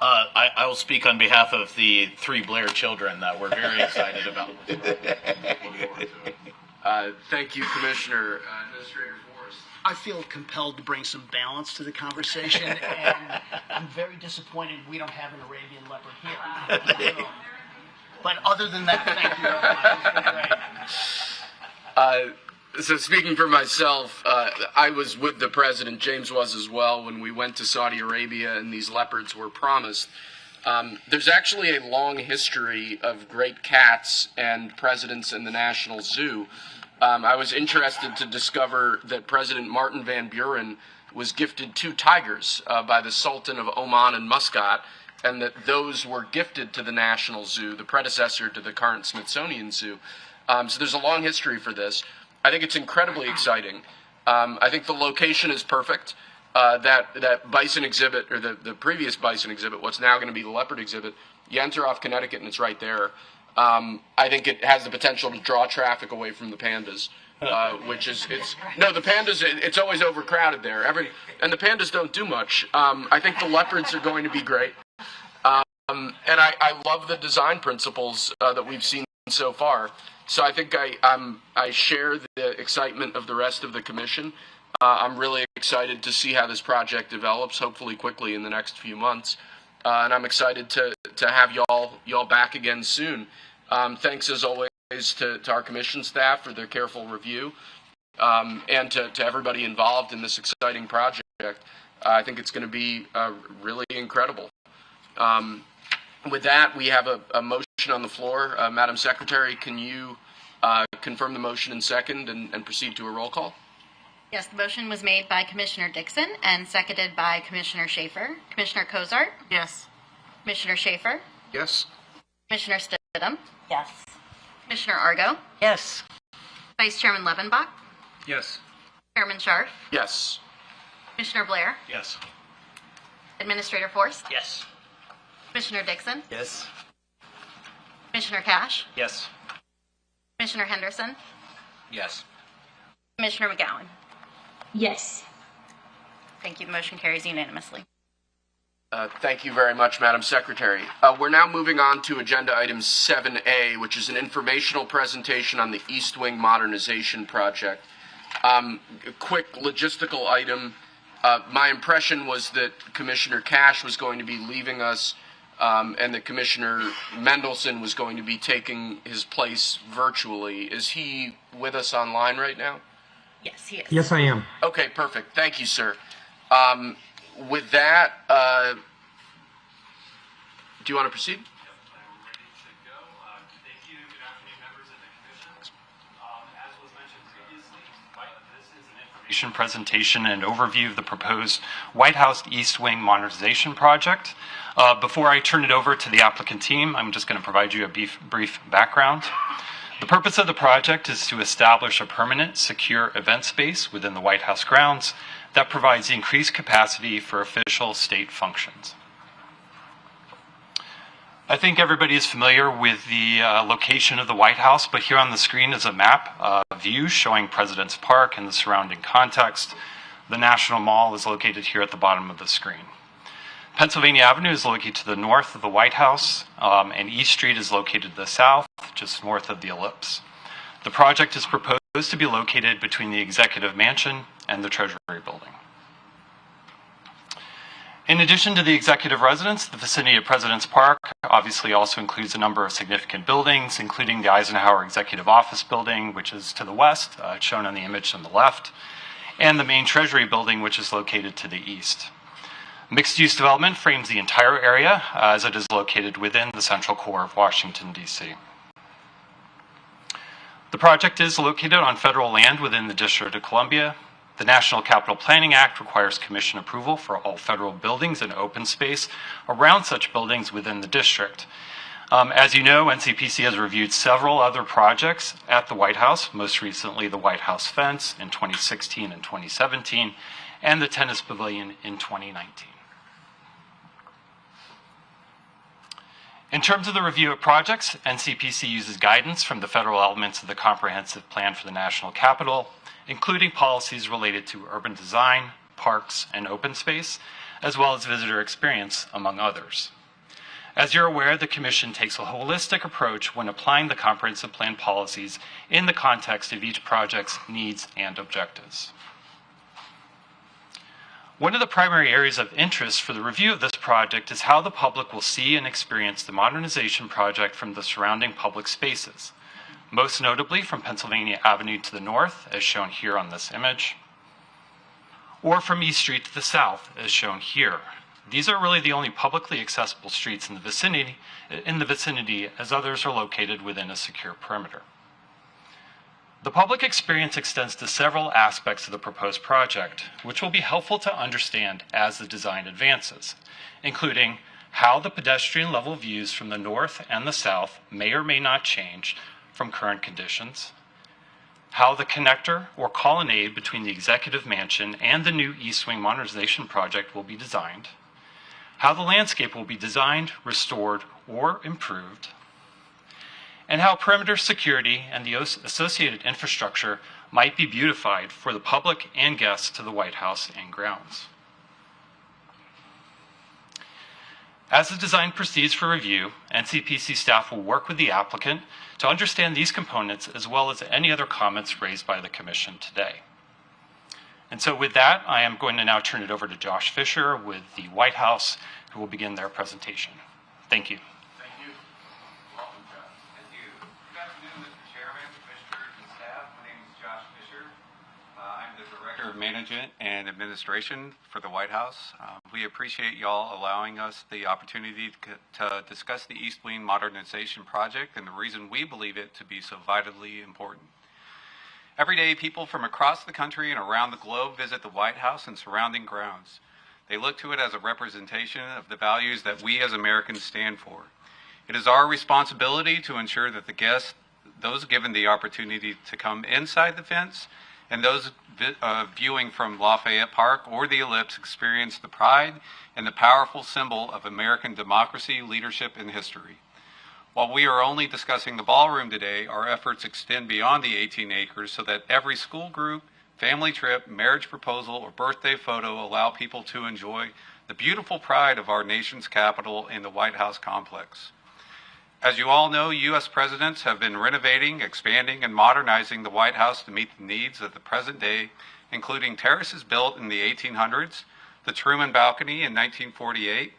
I will speak on behalf of the 3 Blair children that we're very excited about. Thank you, Commissioner. Administrator Forrest. I feel compelled to bring some balance to the conversation, and I'm very disappointed we don't have an Arabian leopard here. But other than that, thank you very much. So speaking for myself, I was with the President, James was as well, when we went to Saudi Arabia and these leopards were promised. There's actually a long history of great cats and presidents in the National Zoo. I was interested to discover that President Martin Van Buren was gifted 2 tigers by the Sultan of Oman and Muscat, and that those were gifted to the National Zoo, the predecessor to the current Smithsonian Zoo. So there's a long history for this. I think it's incredibly exciting. I think the location is perfect. That bison exhibit, or the previous bison exhibit, what's now going to be the leopard exhibit, you enter off Connecticut and it's right there. I think it has the potential to draw traffic away from the pandas, the pandas, it's always overcrowded there. And the pandas don't do much. I think the leopards are going to be great. And I love the design principles that we've seen so far. So I think I share the excitement of the rest of the commission. I'm really excited to see how this project develops, hopefully quickly in the next few months. And I'm excited to have y'all back again soon. Thanks as always to our commission staff for their careful review, and to everybody involved in this exciting project. I think it's going to be really incredible. With that, we have a motion on the floor. Madam Secretary, can you confirm the motion in second and proceed to a roll call? Yes, the motion was made by Commissioner Dixon and seconded by Commissioner Schaefer. Commissioner Cozart? Yes. Commissioner Schaefer? Yes. Commissioner Stidham? Yes. Commissioner Argo? Yes. Vice Chairman Levenbach? Yes. Chairman Scharf? Yes. Commissioner Blair? Yes. Administrator Forrest? Yes. Commissioner Dixon? Yes. Commissioner Cash? Yes. Commissioner Henderson? Yes. Commissioner McGowan? Yes. Thank you. The motion carries unanimously. Thank you very much, Madam Secretary. We're now moving on to agenda item 7A, which is an informational presentation on the East Wing modernization project. A quick logistical item. My impression was that Commissioner Cash was going to be leaving us, and that Commissioner Mendelson was going to be taking his place virtually. Is he with us online right now? Yes, he is. Yes, I am. Okay, perfect. Thank you, sir. With that, do you want to proceed? Presentation and overview of the proposed White House East Wing modernization project. Before I turn it over to the applicant team, I'm just going to provide you a brief background. The purpose of the project is to establish a permanent, secure event space within the White House grounds that provides increased capacity for official state functions. I think everybody is familiar with the location of the White House, but here on the screen is a map view showing President's Park and the surrounding context. The National Mall is located here at the bottom of the screen. Pennsylvania Avenue is located to the north of the White House, and East Street is located to the south, just north of the ellipse. The project is proposed to be located between the Executive Mansion and the Treasury Building. In addition to the executive residence, the vicinity of President's Park obviously also includes a number of significant buildings, including the Eisenhower Executive Office Building, which is to the west, shown on the image on the left, and the main Treasury Building, which is located to the east. Mixed-use development frames the entire area as it is located within the central core of Washington, D.C. The project is located on federal land within the District of Columbia. The National Capital Planning Act requires commission approval for all federal buildings and open space around such buildings within the district. As you know, NCPC has reviewed several other projects at the White House, most recently the White House fence in 2016 and 2017, and the tennis pavilion in 2019. In terms of the review of projects, NCPC uses guidance from the federal elements of the Comprehensive Plan for the National Capital, including policies related to urban design, parks, and open space, as well as visitor experience, among others. As you're aware, the Commission takes a holistic approach when applying the Comprehensive Plan policies in the context of each project's needs and objectives. One of the primary areas of interest for the review of this project is how the public will see and experience the modernization project from the surrounding public spaces, most notably from Pennsylvania Avenue to the north, as shown here on this image, or from East Street to the south, as shown here. These are really the only publicly accessible streets in the vicinity, as others are located within a secure perimeter. The public experience extends to several aspects of the proposed project, which will be helpful to understand as the design advances, including how the pedestrian level views from the north and the south may or may not change from current conditions, how the connector or colonnade between the Executive Mansion and the new East Wing modernization project will be designed, how the landscape will be designed, restored, or improved, and how perimeter security and the associated infrastructure might be beautified for the public and guests to the White House and grounds. As the design proceeds for review, NCPC staff will work with the applicant to understand these components as well as any other comments raised by the Commission today. And so with that, I am going to now turn it over to Josh Fisher with the White House, who will begin their presentation. Thank you. Thank you. Welcome, Josh. Thank you. Good afternoon, Mr. Chairman, Commissioners, and staff. My name is Josh Fisher. I'm the Director of Management and Administration for the White House. We appreciate y'all allowing us the opportunity to discuss the East Wing Modernization Project and the reason we believe it to be so vitally important. Every day, people from across the country and around the globe visit the White House and surrounding grounds. They look to it as a representation of the values that we as Americans stand for. It is our responsibility to ensure that the guests, those given the opportunity to come inside the fence, and those viewing from Lafayette Park or the Ellipse experience the pride and the powerful symbol of American democracy, leadership, and history. While we are only discussing the ballroom today, our efforts extend beyond the 18 acres so that every school group, family trip, marriage proposal, or birthday photo allow people to enjoy the beautiful pride of our nation's capital in the White House complex. As you all know, U.S. presidents have been renovating, expanding, and modernizing the White House to meet the needs of the present day, including terraces built in the 1800s, the Truman Balcony in 1948,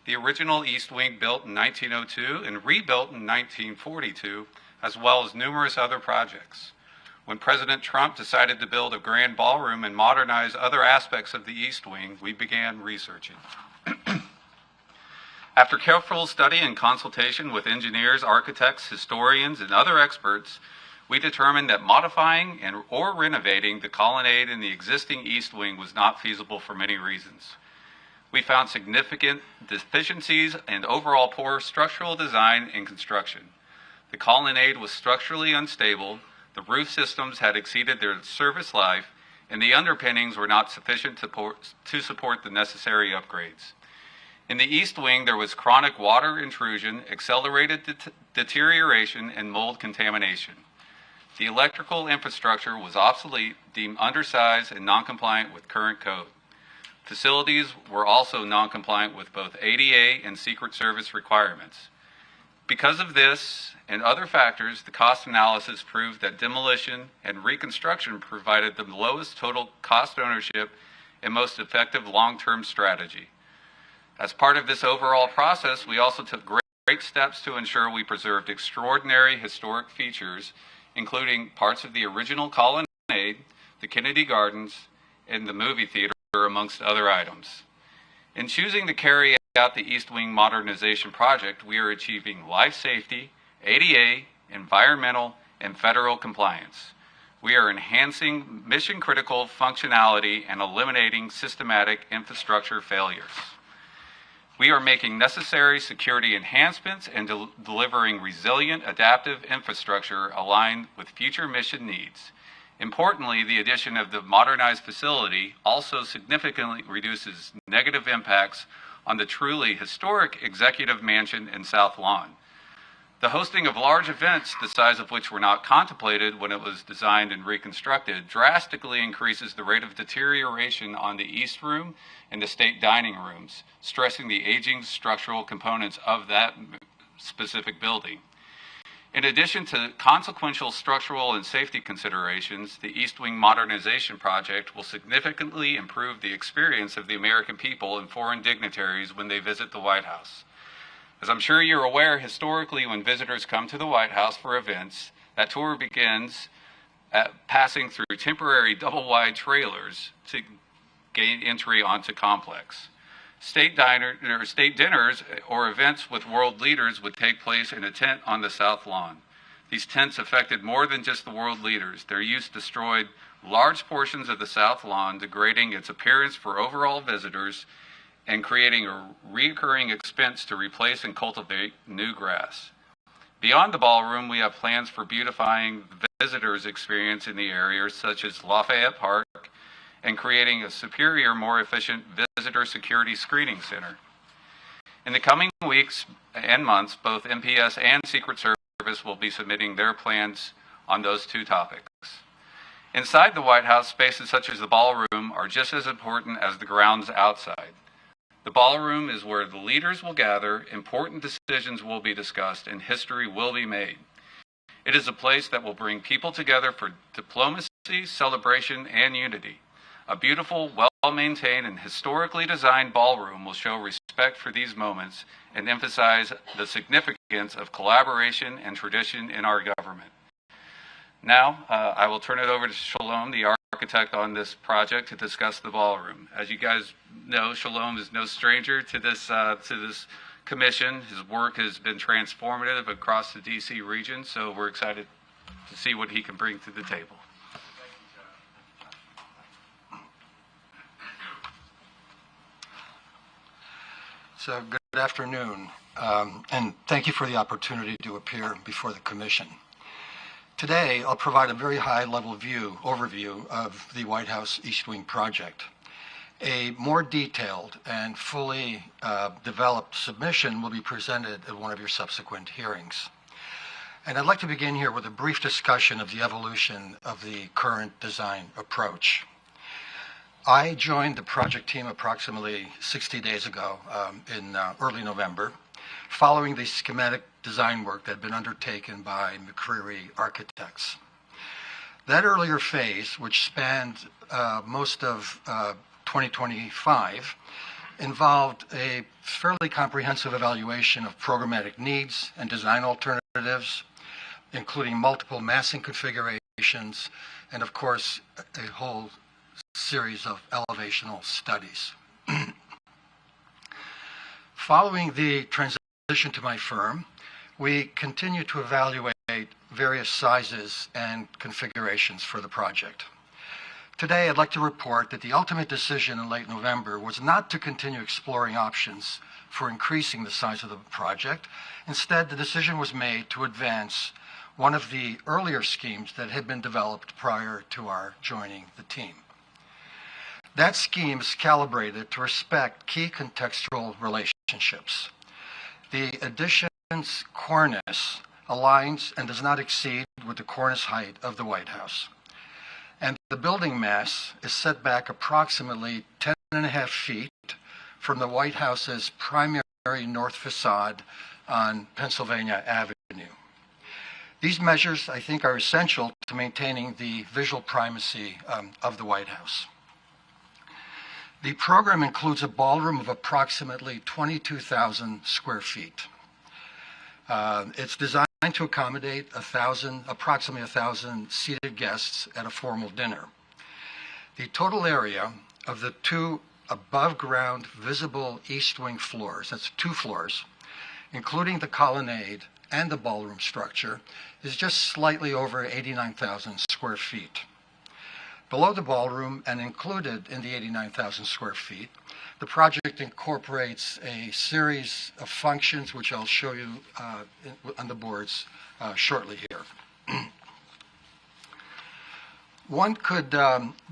the original East Wing built in 1902 and rebuilt in 1942, as well as numerous other projects. When President Trump decided to build a grand ballroom and modernize other aspects of the East Wing, we began researching. After careful study and consultation with engineers, architects, historians, and other experts, we determined that modifying or renovating the colonnade in the existing East Wing was not feasible for many reasons. We found significant deficiencies and overall poor structural design and construction. The colonnade was structurally unstable, the roof systems had exceeded their service life, and the underpinnings were not sufficient to support the necessary upgrades. In the East Wing, there was chronic water intrusion, accelerated deterioration, and mold contamination. The electrical infrastructure was obsolete, deemed undersized, and non-compliant with current code. Facilities were also non-compliant with both ADA and Secret Service requirements. Because of this and other factors, the cost analysis proved that demolition and reconstruction provided the lowest total cost ownership and most effective long-term strategy. As part of this overall process, we also took great steps to ensure we preserved extraordinary historic features, including parts of the original colonnade, the Kennedy Gardens, and the movie theater, amongst other items. In choosing to carry out the East Wing modernization project, we are achieving life safety, ADA, environmental, and federal compliance. We are enhancing mission-critical functionality and eliminating systematic infrastructure failures. We are making necessary security enhancements and delivering resilient, adaptive infrastructure aligned with future mission needs. Importantly, the addition of the modernized facility also significantly reduces negative impacts on the truly historic Executive Mansion in South Lawn. The hosting of large events, the size of which were not contemplated when it was designed and reconstructed, drastically increases the rate of deterioration on the East Room and the state dining rooms, stressing the aging structural components of that specific building. In addition to consequential structural and safety considerations, the East Wing modernization project will significantly improve the experience of the American people and foreign dignitaries when they visit the White House. As I'm sure you're aware, historically, when visitors come to the White House for events, that tour begins passing through temporary double-wide trailers to gain entry onto complex. State dinners or events with world leaders would take place in a tent on the South Lawn. These tents affected more than just the world leaders. Their use destroyed large portions of the South Lawn, degrading its appearance for overall visitors and creating a recurring expense to replace and cultivate new grass. Beyond the ballroom, we have plans for beautifying the visitors' experience in the areas such as Lafayette Park and creating a superior, more efficient visitor security screening center. In the coming weeks and months, both MPS and Secret Service will be submitting their plans on those two topics. Inside the White House, spaces such as the ballroom are just as important as the grounds outside. The ballroom is where the leaders will gather, important decisions will be discussed, and history will be made. It is a place that will bring people together for diplomacy, celebration, and unity. A beautiful, well-maintained, and historically designed ballroom will show respect for these moments and emphasize the significance of collaboration and tradition in our government. Now, I will turn it over to Shalom, the architect on this project, to discuss the ballroom. As you guys know, Shalom is no stranger to this commission. His work has been transformative across the D.C. region, so we're excited to see what he can bring to the table. So good afternoon, and thank you for the opportunity to appear before the Commission. Today, I'll provide a very high-level overview of the White House East Wing project. A more detailed and fully developed submission will be presented at one of your subsequent hearings. And I'd like to begin here with a brief discussion of the evolution of the current design approach. I joined the project team approximately 60 days ago in early November, following the schematic design work that had been undertaken by McCreary Architects. That earlier phase, which spanned most of 2025, involved a fairly comprehensive evaluation of programmatic needs and design alternatives, including multiple massing configurations, and of course, a whole series of elevational studies. Following the transition to my firm, we continue to evaluate various sizes and configurations for the project. Today, I'd like to report that the ultimate decision in late November was not to continue exploring options for increasing the size of the project. Instead, the decision was made to advance one of the earlier schemes that had been developed prior to our joining the team. That scheme is calibrated to respect key contextual relationships. The addition's cornice aligns and does not exceed with the cornice height of the White House. And the building mass is set back approximately 10.5 feet from the White House's primary north facade on Pennsylvania Avenue. These measures, I think, are essential to maintaining the visual primacy of the White House. The program includes a ballroom of approximately 22,000 square feet. It's designed to accommodate approximately 1,000 seated guests at a formal dinner. The total area of the two above-ground visible east wing floors, that's 2 floors, including the colonnade and the ballroom structure, is just slightly over 89,000 square feet. Below the ballroom and included in the 89,000 square feet, the project incorporates a series of functions which I'll show you on the boards shortly here. One could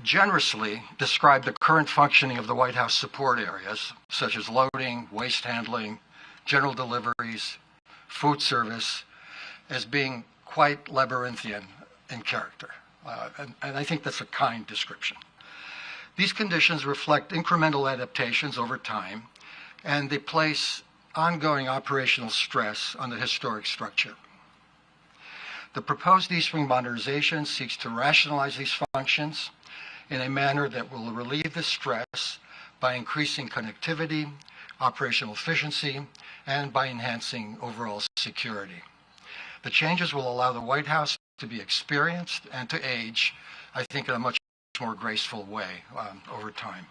generously describe the current functioning of the White House support areas, such as loading, waste handling, general deliveries, food service, as being quite labyrinthian in character. And I think that's a kind description. These conditions reflect incremental adaptations over time, and they place ongoing operational stress on the historic structure. The proposed East Wing modernization seeks to rationalize these functions in a manner that will relieve the stress by increasing connectivity, operational efficiency, and by enhancing overall security. The changes will allow the White House to be experienced and to age, I think, in a much more graceful way over time.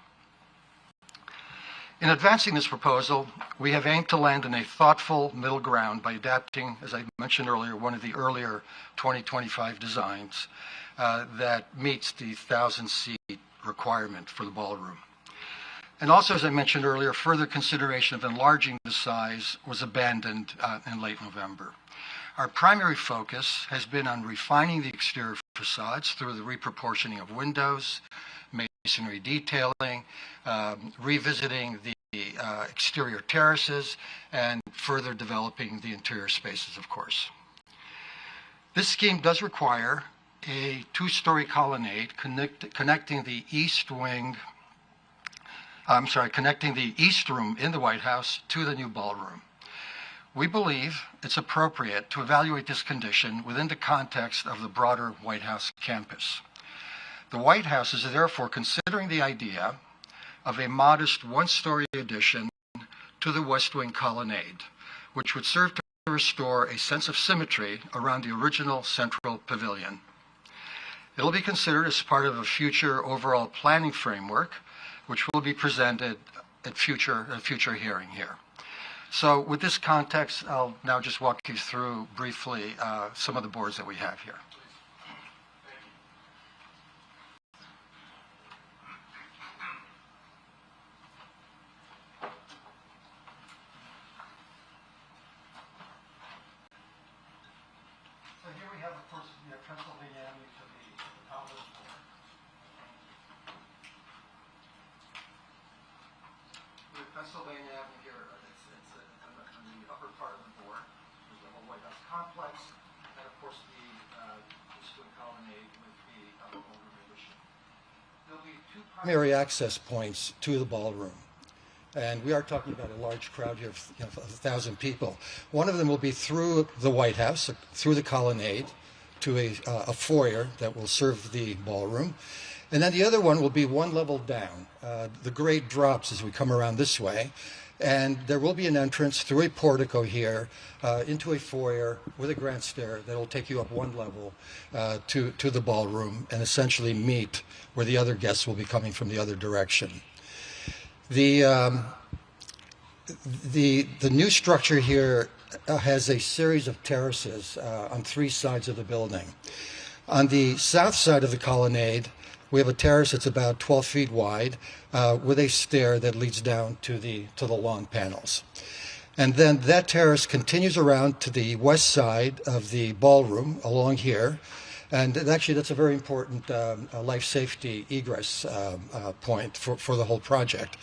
In advancing this proposal, we have aimed to land in a thoughtful middle ground by adapting, as I mentioned earlier, one of the earlier 2025 designs that meets the 1,000-seat requirement for the ballroom. And also, as I mentioned earlier, further consideration of enlarging the size was abandoned in late November. Our primary focus has been on refining the exterior facades through the reproportioning of windows, masonry detailing, revisiting the exterior terraces, and further developing the interior spaces, of course. This scheme does require a 2-story colonnade connecting the east room in the White House to the new ballroom. We believe it's appropriate to evaluate this condition within the context of the broader White House campus. The White House is therefore considering the idea of a modest 1-story addition to the West Wing colonnade, which would serve to restore a sense of symmetry around the original central pavilion. It will be considered as part of a future overall planning framework, which will be presented at a future hearing here. So with this context, I'll now just walk you through briefly some of the boards that we have here. So here we have, of course, the Pennsylvania Avenue to the top of the board. With Pennsylvania Avenue here, it's on the upper part of the board. There's the whole White House complex, and of course the East Wing colonnade with the ballroom addition. There'll be 2 primary access points to the ballroom. And we are talking about a large crowd here of 1,000 people. One of them will be through the White House, through the colonnade, to a foyer that will serve the ballroom. And then the other one will be 1 level down. The grade drops as we come around this way. And there will be an entrance through a portico here into a foyer with a grand stair that will take you up 1 level to the ballroom and essentially meet where the other guests will be coming from the other direction. The new structure here has a series of terraces on 3 sides of the building. On the south side of the colonnade, we have a terrace that's about 12 feet wide with a stair that leads down to the lawn panels. And then that terrace continues around to the west side of the ballroom along here. And actually, that's a very important life safety egress point for the whole project.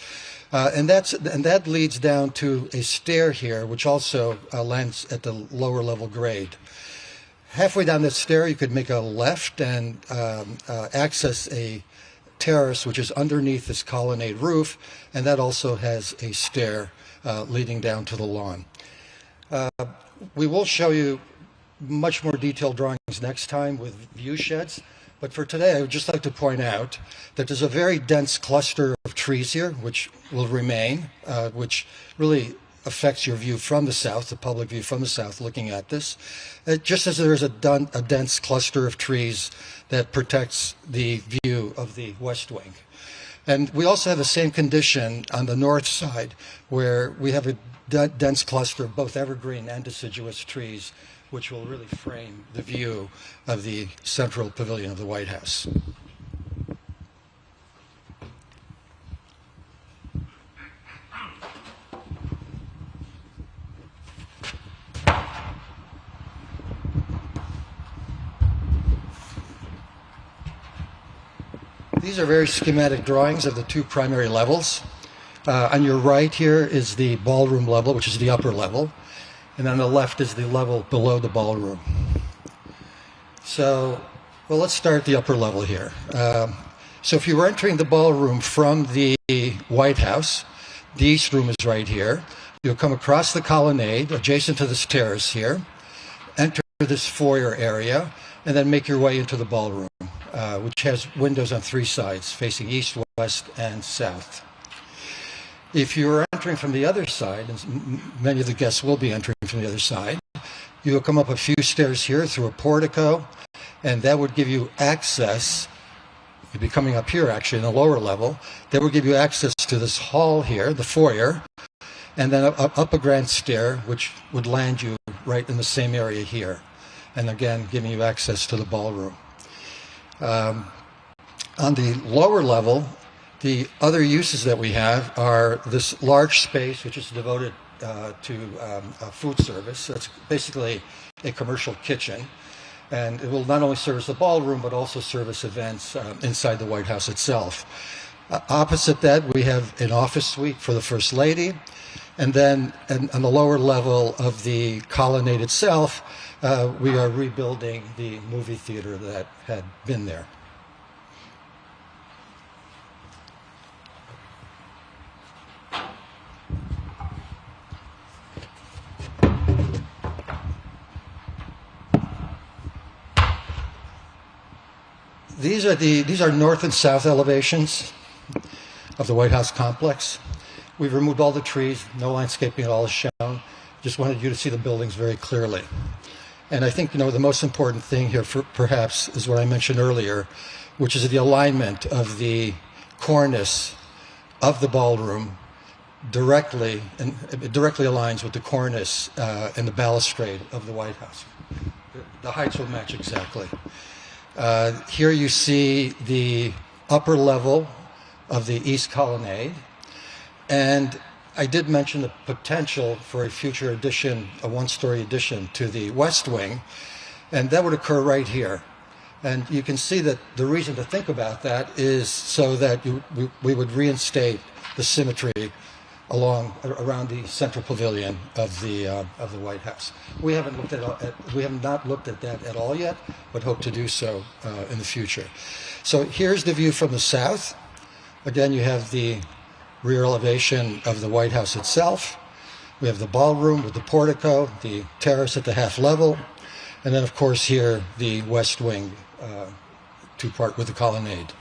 And that leads down to a stair here, which also lands at the lower level grade. Halfway down that stair, you could make a left and access a terrace, which is underneath this colonnade roof, and that also has a stair leading down to the lawn. We will show you much more detailed drawings next time with view sheds, But for today, I would just like to point out that there's a very dense cluster of trees here, which will remain, which really affects your view from the south, the public view from the south looking at this, just as there is a dense cluster of trees that protects the view of the west wing. And we also have the same condition on the north side, where we have a dense cluster of both evergreen and deciduous trees, which will really frame the view of the central pavilion of the White House. These are very schematic drawings of the two primary levels. On your right here is the ballroom level, which is the upper level, and on the left is the level below the ballroom. So, well, let's start at the upper level here. So if you were entering the ballroom from the White House, the East Room is right here. You'll come across the colonnade, adjacent to this terrace here, enter this foyer area, and then make your way into the ballroom, which has windows on three sides, facing east, west, and south. If you're entering from the other side, and many of the guests will be entering from the other side, you will come up a few stairs here through a portico, and that would give you access. You'd be coming up here, actually, in the lower level. That would give you access to this hall here, the foyer, and then up a grand stair, which would land you right in the same area here, and again, giving you access to the ballroom. On the lower level, the other uses that we have are this large space, which is devoted to food service. It's basically a commercial kitchen, and it will not only service the ballroom, but also service events inside the White House itself. Opposite that, we have an office suite for the First Lady, and then on the lower level of the colonnade itself, we are rebuilding the movie theater that had been there. These are north and south elevations of the White House complex. We've removed all the trees, no landscaping at all is shown. Just wanted you to see the buildings very clearly. And I think, the most important thing here perhaps is what I mentioned earlier, which is the alignment of the cornice of the ballroom directly aligns with the cornice and the balustrade of the White House. The heights will match exactly. Here you see the upper level of the East Colonnade, and I did mention the potential for a future addition, a one-story addition to the West Wing, and that would occur right here. And you can see that the reason to think about that is so that we would reinstate the symmetry around the central pavilion of the White House. We have not looked at that at all yet, but hope to do so in the future. So here's the view from the south. Again, you have the rear elevation of the White House itself. We have the ballroom with the portico, the terrace at the half level, and then of course here the West Wing, two-part with the colonnade.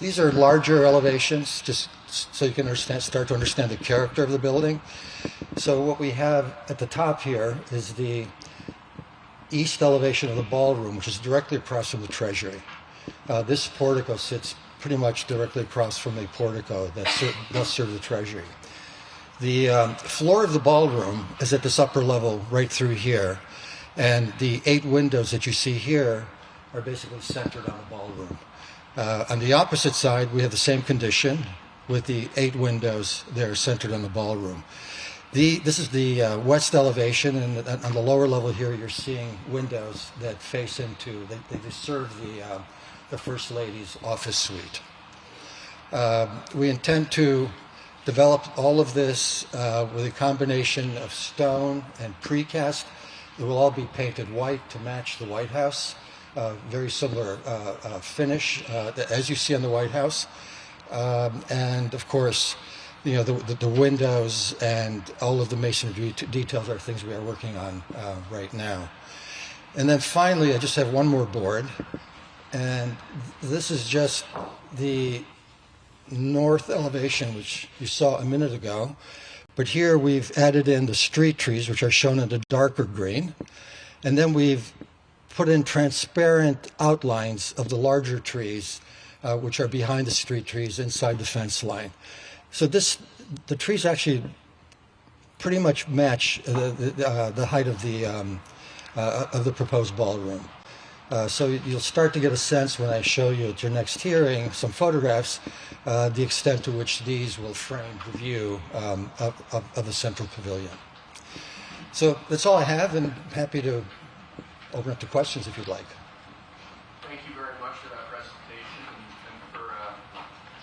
These are larger elevations, just so you can start to understand the character of the building. So what we have at the top here is the east elevation of the ballroom, which is directly across from the Treasury. This portico sits pretty much directly across from a portico that does serve the Treasury. The floor of the ballroom is at this upper level right through here, and the 8 windows that you see here are basically centered on the ballroom. On the opposite side, we have the same condition with the 8 windows there centered on the ballroom. This is the west elevation, and on the lower level here, you're seeing windows that face into, they serve the First Lady's office suite. We intend to develop all of this with a combination of stone and precast. It will all be painted white to match the White House. Very similar finish as you see on the White House. And of course, the windows and all of the masonry details are things we are working on right now. And then finally, I just have one more board, and this is just the north elevation, which you saw a minute ago. But here we've added in the street trees, which are shown in the darker green. And then we've put in transparent outlines of the larger trees, which are behind the street trees inside the fence line. So the trees actually pretty much match the height of the proposed ballroom. So you'll start to get a sense when I show you at your next hearing some photographs, the extent to which these will frame the view of the central pavilion. So that's all I have, and I'm happy to open up to questions if you'd like. Thank you very much for that presentation and for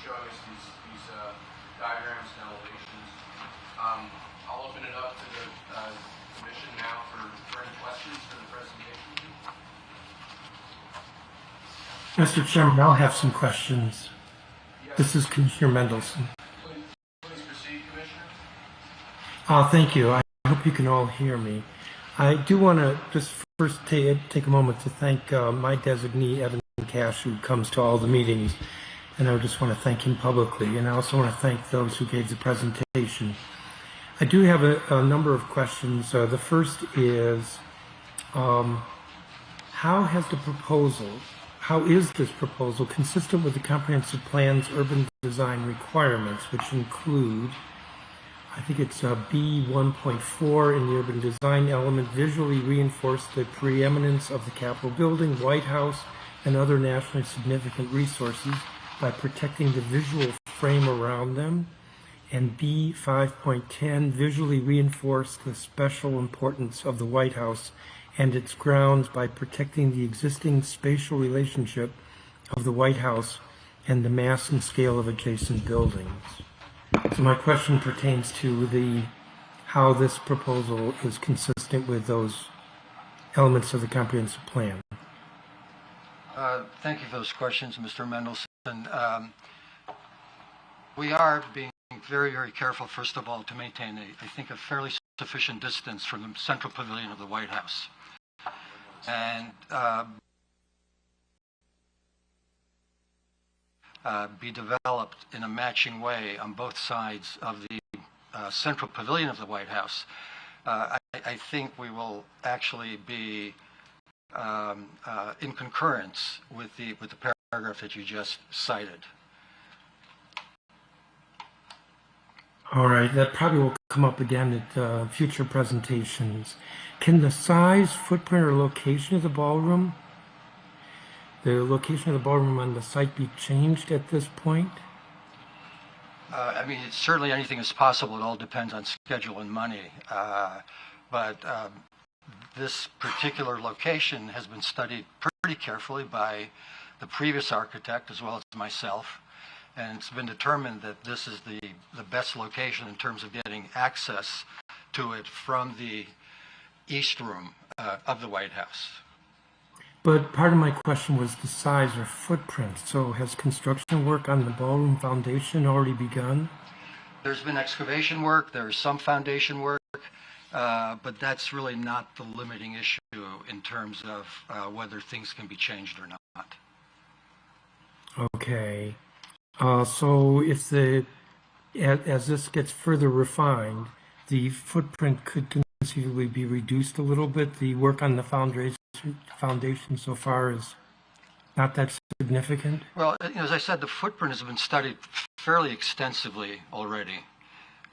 showing us these diagrams and elevations. I'll open it up to the commission now for any questions for the presentation. Mr. Chairman, I'll have some questions. This is Commissioner Mendelson. Please proceed, Commissioner. Thank you. I hope you can all hear me. I do want to just first take a moment to thank my designee, Evan Cash, who comes to all the meetings, and I just want to thank him publicly. And I also want to thank those who gave the presentation. I do have a number of questions. The first is, how is this proposal consistent with the comprehensive plan's urban design requirements, which include, I think it's B1.4 in the urban design element, visually reinforce the preeminence of the Capitol building, White House, and other nationally significant resources by protecting the visual frame around them, and B5.10, visually reinforce the special importance of the White House and its grounds by protecting the existing spatial relationship of the White House and the mass and scale of adjacent buildings. So my question pertains to how this proposal is consistent with those elements of the comprehensive plan. Thank you for those questions, Mr. Mendelson. We are being very, very careful, first of all, to maintain, I think, a fairly sufficient distance from the central pavilion of the White House. And be developed in a matching way on both sides of the central pavilion of the White House. I think we will actually be in concurrence with the paragraph that you just cited. All right, that probably will come up again at future presentations. Can the size, footprint, or location of the ballroom, on the site be changed at this point? I mean, certainly anything is possible. It all depends on schedule and money. But this particular location has been studied pretty carefully by the previous architect as well as myself. And it's been determined that this is the best location in terms of getting access to it from the east room of the White House. But part of my question was the size or footprint. So has construction work on the ballroom foundation already begun? There's been excavation work, there's some foundation work, but that's really not the limiting issue in terms of whether things can be changed or not. Okay. So if as this gets further refined, the footprint could conceivably be reduced a little bit. The work on the foundation so far is not that significant? Well, as I said, the footprint has been studied fairly extensively already,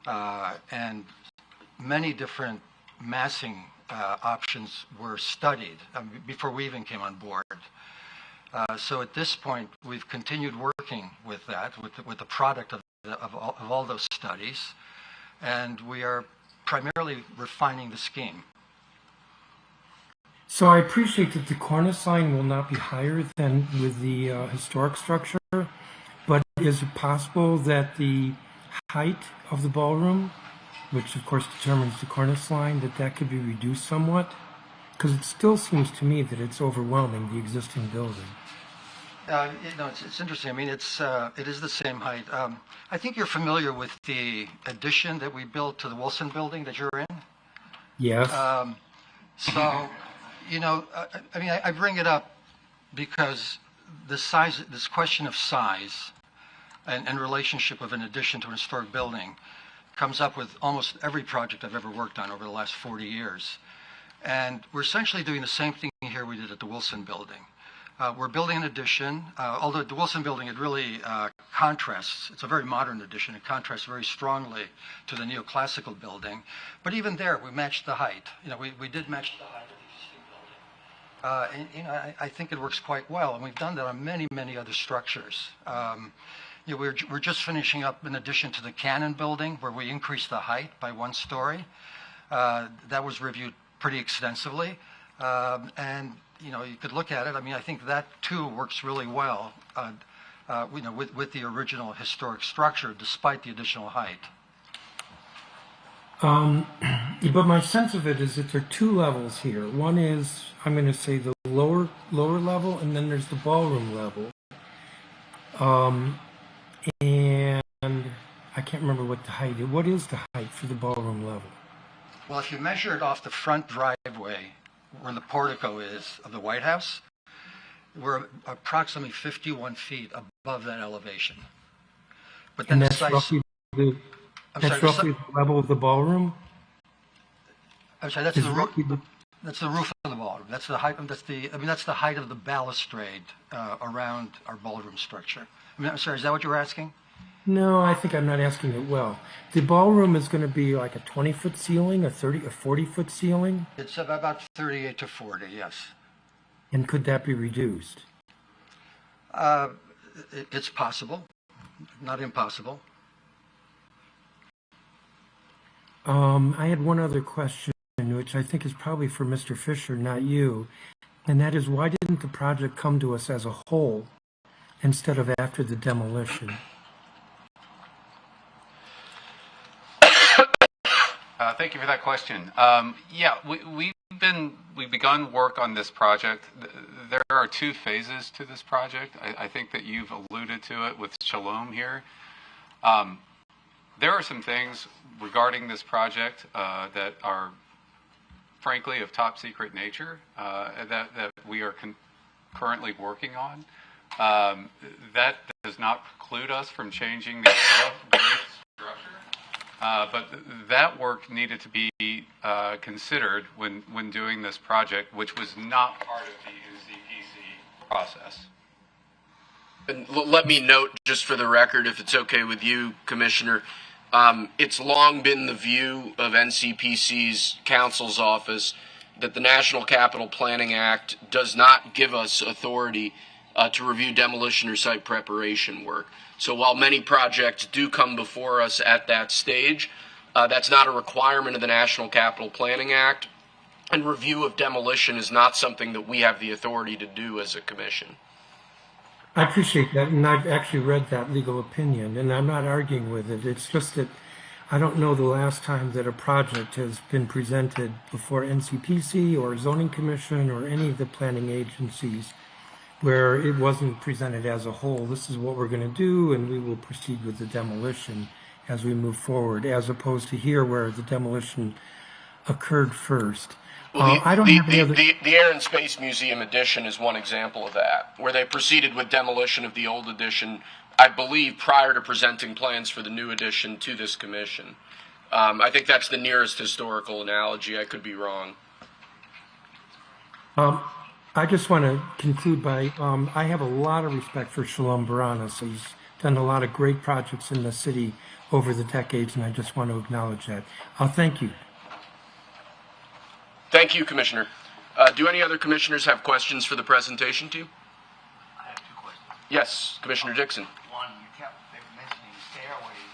and many different massing options were studied before we even came on board. So at this point, we've continued working with that, with the product of all those studies, and we are primarily refining the scheme. So I appreciate that the cornice line will not be higher than with the historic structure, but is it possible that the height of the ballroom, which of course determines the cornice line, that could be reduced somewhat? Because it still seems to me that it's overwhelming the existing building. It's interesting. I mean, it is the same height. I think you're familiar with the addition that we built to the Wilson building that you're in. Yes. So, I mean, I bring it up because this question of size and relationship of an addition to an historic building comes up with almost every project I've ever worked on over the last 40 years. And we're essentially doing the same thing here we did at the Wilson building. We're building an addition, although at the Wilson building it really contrasts. It's a very modern addition. It contrasts very strongly to the neoclassical building. But even there, we matched the height. We did match the height of the existing building. And I think it works quite well. And we've done that on many, many other structures. We're just finishing up an addition to the Cannon building where we increased the height by 1 story. That was reviewed pretty extensively. And you could look at it. I mean, I think that too works really well, with the original historic structure, despite the additional height. But my sense of it is that there are 2 levels here. One is, I'm going to say, the lower level, and then there's the ballroom level. And I can't remember what the height is. What is the height for the ballroom level? Well, if you measure it off the front driveway, where the portico is of the White House, we're approximately 51 feet above that elevation. But then and that's roughly the level of the ballroom? I'm sorry, that's the roof. That's the roof of the ballroom. That's the height. That's the height of the balustrade around our ballroom structure. I'm sorry, is that what you were asking? No, I think I'm not asking it well. The ballroom is going to be like a 20-foot ceiling, a 40-foot ceiling? It's about 38 to 40, yes. And could that be reduced? It's possible, not impossible. I had one other question, which I think is probably for Mr. Fisher, not you, and that is, why didn't the project come to us as a whole instead of after the demolition? Thank you for that question. We've begun work on this project. There are 2 phases to this project. I think that you've alluded to it with Shalom here. There are some things regarding this project that are, frankly, of top secret nature that we are currently working on. That does not preclude us from changing the above-grade structure. But that work needed to be considered when doing this project, which was not part of the NCPC process. And let me note, just for the record, if it's okay with you, Commissioner, it's long been the view of NCPC's counsel's office that the National Capital Planning Act does not give us authority to review demolition or site preparation work. So while many projects do come before us at that stage, that's not a requirement of the National Capital Planning Act, and review of demolition is not something that we have the authority to do as a commission. I appreciate that, and I've actually read that legal opinion, and I'm not arguing with it. It's just that I don't know the last time that a project has been presented before NCPC or Zoning Commission or any of the planning agencies where it wasn't presented as a whole. This is what we're going to do, and we will proceed with the demolition as we move forward, as opposed to here where the demolition occurred first. Well, I don't have any other... the Air and Space Museum addition is one example of that, where they proceeded with demolition of the old addition, I believe, prior to presenting plans for the new addition to this commission. I think that's the nearest historical analogy. I could be wrong. I just want to conclude by, I have a lot of respect for Shalom Baranas. He's done a lot of great projects in the city over the decades, and I just want to acknowledge that. Thank you. Thank you, Commissioner. Do any other commissioners have questions for the presentation team? I have 2 questions. Yes, Commissioner Dixon. One, you kept mentioning stairways.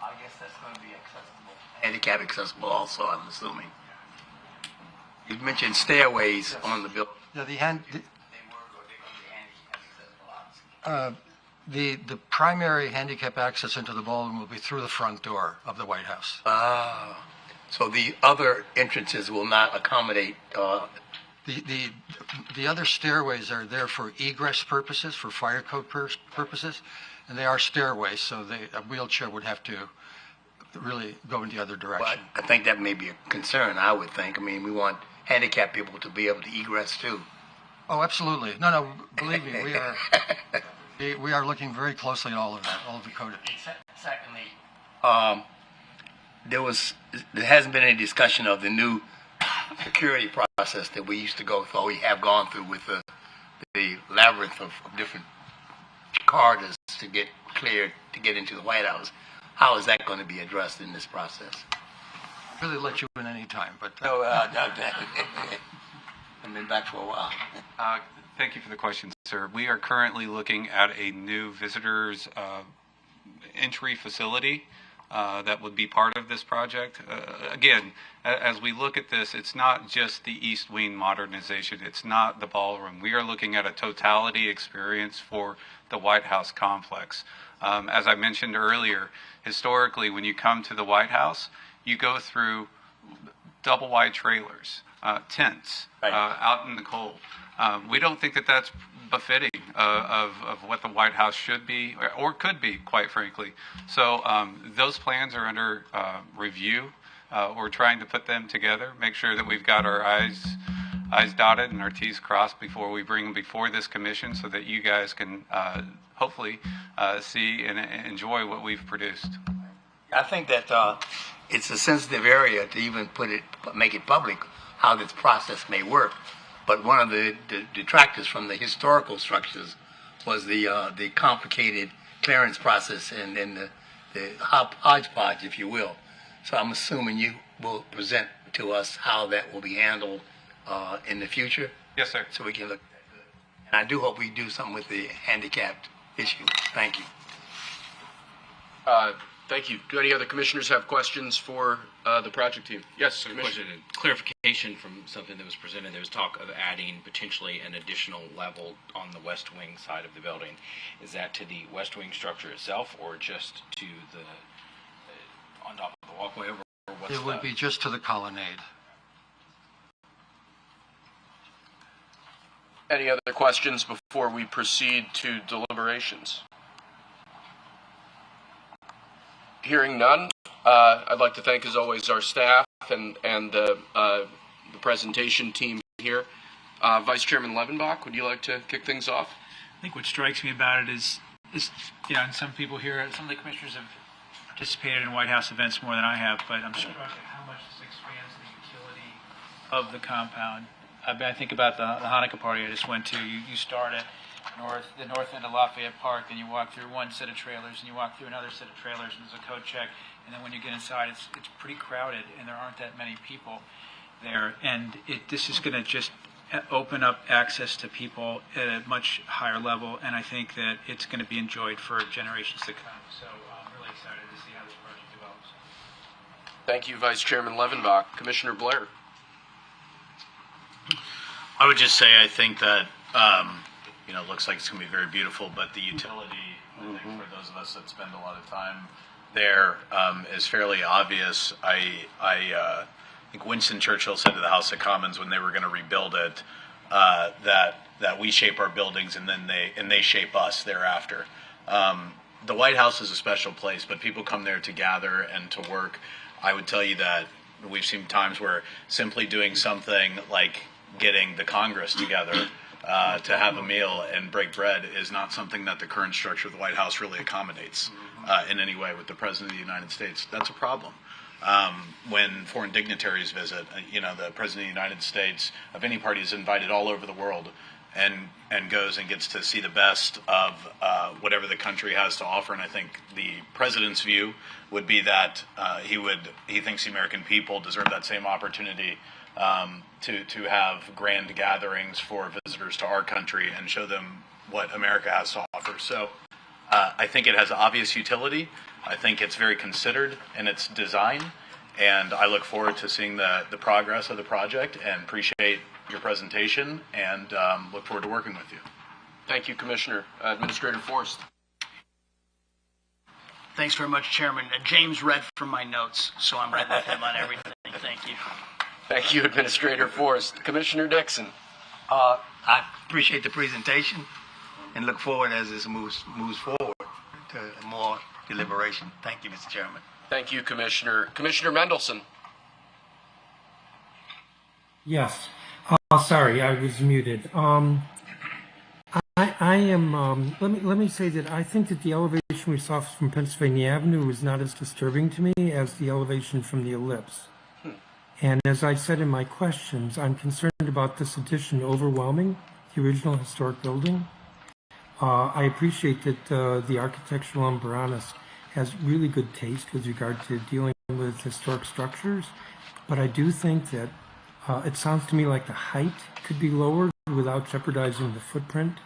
I guess that's going to be accessible. Handicap accessible also, I'm assuming. You mentioned stairways on the building. The primary handicap access into the ballroom will be through the front door of the White House. So the other entrances will not accommodate The other stairways are there for egress purposes, for fire code purposes, and they are stairways, so a wheelchair would have to really go in the other direction. But I think that may be a concern, I would think. I mean, we want handicapped people to be able to egress too. Oh, absolutely. No, believe me, we are looking very closely at all of that, all of the code. Secondly, there hasn't been any discussion of the new security process that we used to go through, or we have gone through with the labyrinth of different corridors to get cleared to get into the White House. How is that going to be addressed in this process? Really let you in any time, but No, I've been back for a while. Thank you for the question, sir. We are currently looking at a new visitors entry facility that would be part of this project. Again, as we look at this, it's not just the East Wing modernization. It's not the ballroom. We are looking at a totality experience for the White House complex. As I mentioned earlier, historically, when you come to the White House, you go through double wide trailers, tents, out in the cold. We don't think that that's befitting of what the White House should be or could be, quite frankly. So those plans are under review. We're trying to put them together, make sure that we've got our I's dotted and our T's crossed before we bring them before this commission so that you guys can hopefully see and enjoy what we've produced. I think that it's a sensitive area to even make it public how this process may work. But one of the detractors from the historical structures was the complicated clearance process and the hodgepodge, if you will. So I'm assuming you will present to us how that will be handled in the future. Yes, sir. So we can look at that. And I do hope we do something with the handicapped issue. Thank you. Thank you. Do any other commissioners have questions for the project team? Yes, Commissioner. Question, clarification from something that was presented. There was talk of adding potentially an additional level on the west wing side of the building. Is that to the west wing structure itself, or just to the on top of the walkway over? Or what's it would be just to the colonnade. Any other questions before we proceed to deliberations? Hearing none, I'd like to thank, as always, our staff and the presentation team here. Vice Chairman Levenbach, would you like to kick things off? I think what strikes me about it is and some people here, some of the commissioners have participated in White House events more than I have, but I'm struck at how much this expands the utility of the compound. I think about the Hanukkah party I just went to. You start at the north end of Lafayette Park, then you walk through one set of trailers, and you walk through another set of trailers, and there's a code check, and then when you get inside, it's pretty crowded, and there aren't that many people there, and this is going to just open up access to people at a much higher level, and I think that it's going to be enjoyed for generations to come. So I'm really excited to see how this project develops. Thank you, Vice Chairman Levenbach. Commissioner Blair. I would just say I think that it looks like it's going to be very beautiful, but the utility, I think for those of us that spend a lot of time there, is fairly obvious. I think Winston Churchill said to the House of Commons when they were going to rebuild it that we shape our buildings and then they shape us thereafter. The White House is a special place, but people come there to gather and to work. I would tell you that we've seen times where simply doing something like getting the Congress together to have a meal and break bread is not something that the current structure of the White House really accommodates in any way with the President of the United States. That's a problem. When foreign dignitaries visit, the President of the United States of any party is invited all over the world and goes and gets to see the best of whatever the country has to offer. And I think the President's view would be that he thinks the American people deserve that same opportunity to have grand gatherings for visitors to our country and show them what America has to offer. So I think it has obvious utility. I think it's very considered in its design, and I look forward to seeing the progress of the project and appreciate your presentation and look forward to working with you. Thank you, Commissioner. Administrator Forrest. Thanks very much, Chairman. James read from my notes, so I'm right with him on everything. Thank you. Thank you, Administrator Forrest. Commissioner Dixon. I appreciate the presentation and look forward as this moves forward to more deliberation. Thank you, Mr. Chairman. Thank you, Commissioner. Commissioner Mendelson. Yes. Sorry, I was muted. I am. Let me say that I think that the elevation we saw from Pennsylvania Avenue was not as disturbing to me as the elevation from the ellipse. And as I said in my questions, I'm concerned about this addition overwhelming the original historic building. I appreciate that the architectural umbranas has really good taste with regard to dealing with historic structures, but I do think that it sounds to me like the height could be lowered without jeopardizing the footprint.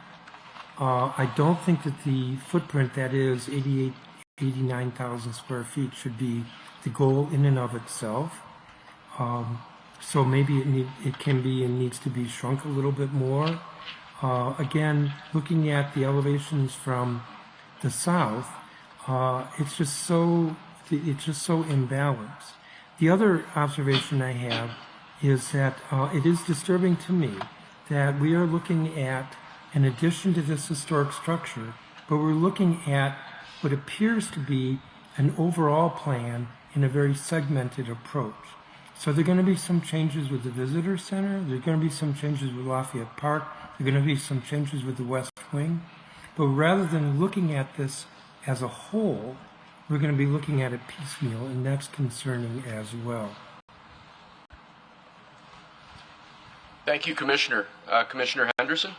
I don't think that the footprint, that is 89,000 square feet, should be the goal in and of itself. So maybe it can be and needs to be shrunk a little bit more. Again, looking at the elevations from the south, it's just so imbalanced. The other observation I have is that it is disturbing to me that we are looking at an addition to this historic structure, but we're looking at what appears to be an overall plan in a very segmented approach. So there are going to be some changes with the visitor center, there are going to be some changes with Lafayette Park, there are going to be some changes with the West Wing, but rather than looking at this as a whole, we're going to be looking at it piecemeal, and that's concerning as well. Thank you, Commissioner. Commissioner Henderson?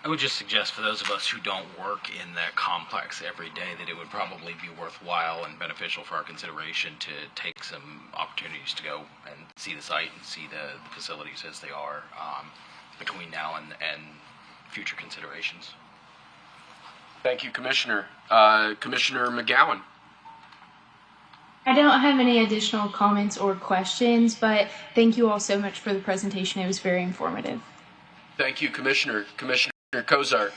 I would just suggest for those of us who don't work in that complex every day that it would probably be worthwhile and beneficial for our consideration to take some opportunities to go and see the site and see the facilities as they are between now and future considerations. Thank you, Commissioner. Commissioner McGowan. I don't have any additional comments or questions, but thank you all so much for the presentation. It was very informative. Thank you, Commissioner. Commissioner Kozart.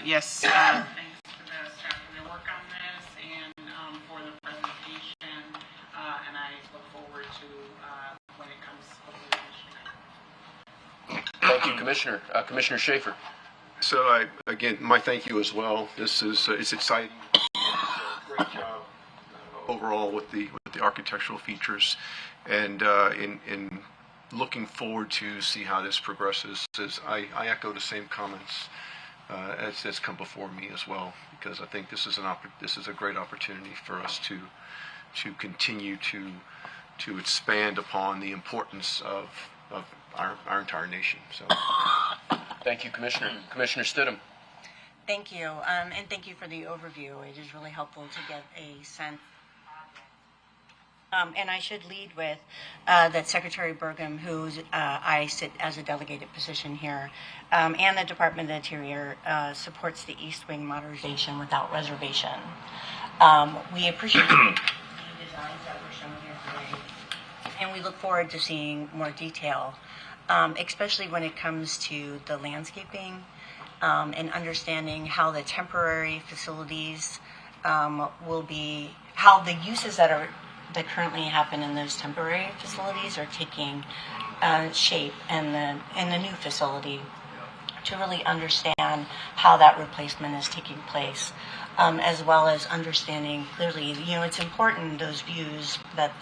Yes, thanks to the staff for their work on this and for the presentation, and I look forward to when it comes hopefully. Thank you, Commissioner. Commissioner Schaefer. So again, my thank you as well. This is it's exciting. Great job overall with the architectural features, and in looking forward to see how this progresses. As I echo the same comments as come before me as well, because I think this is a great opportunity for us to continue to expand upon the importance of our entire nation. So, thank you, Commissioner. Commissioner Stidham. Thank you, and thank you for the overview. It is really helpful to get a sense. And I should lead with that Secretary Burgum, who's I sit as a delegated position here, and the Department of the Interior supports the East Wing modernization without reservation. We appreciate the designs that were shown here today, and we look forward to seeing more detail, especially when it comes to the landscaping and understanding how the temporary facilities will be, how the uses that currently happen in those temporary facilities are taking shape in the new facility, to really understand how that replacement is taking place, as well as understanding clearly, it's important, those views, that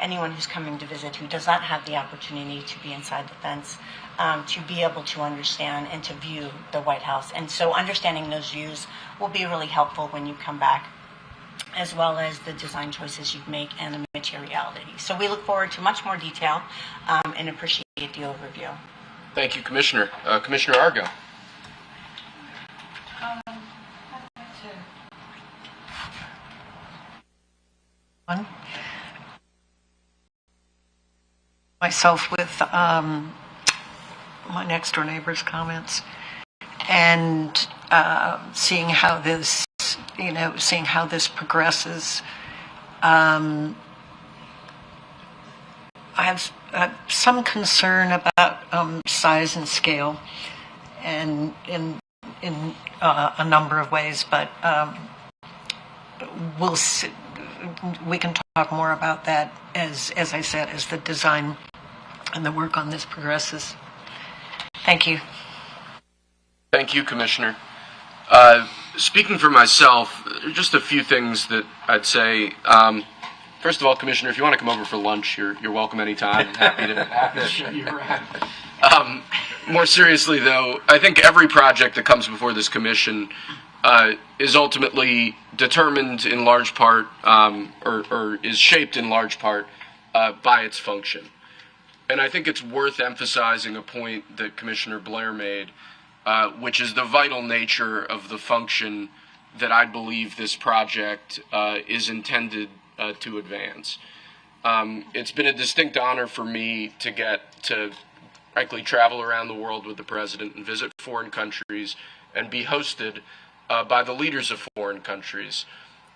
anyone who's coming to visit who does not have the opportunity to be inside the fence, to be able to understand and to view the White House. And so understanding those views will be really helpful when you come back, as well as the design choices you make and the materiality. So we look forward to much more detail and appreciate the overview. Thank you, Commissioner. Commissioner Argo. Myself with my next door neighbor's comments, and seeing how this progresses. I have some concern about size and scale, and in a number of ways, but we can talk more about that as I said, as the design and the work on this progresses. Thank you. Thank you, Commissioner. Speaking for myself, just a few things that I'd say. First of all, Commissioner, if you want to come over for lunch, you're welcome anytime. Happy to show you around. More seriously, though, I think every project that comes before this commission is ultimately determined in large part, or is shaped in large part by its function. And I think it's worth emphasizing a point that Commissioner Blair made, which is the vital nature of the function that I believe this project is intended to advance. It's been a distinct honor for me to get to, frankly, travel around the world with the President and visit foreign countries and be hosted by the leaders of foreign countries.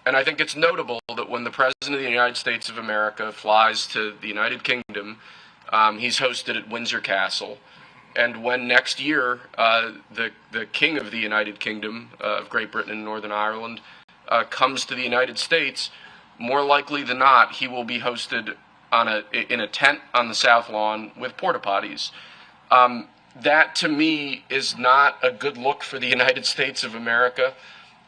And I think it's notable that when the President of the United States of America flies to the United Kingdom, he's hosted at Windsor Castle. And when next year the King of the United Kingdom of Great Britain and Northern Ireland comes to the United States, more likely than not, he will be hosted in a tent on the South Lawn with porta potties. That, to me, is not a good look for the United States of America.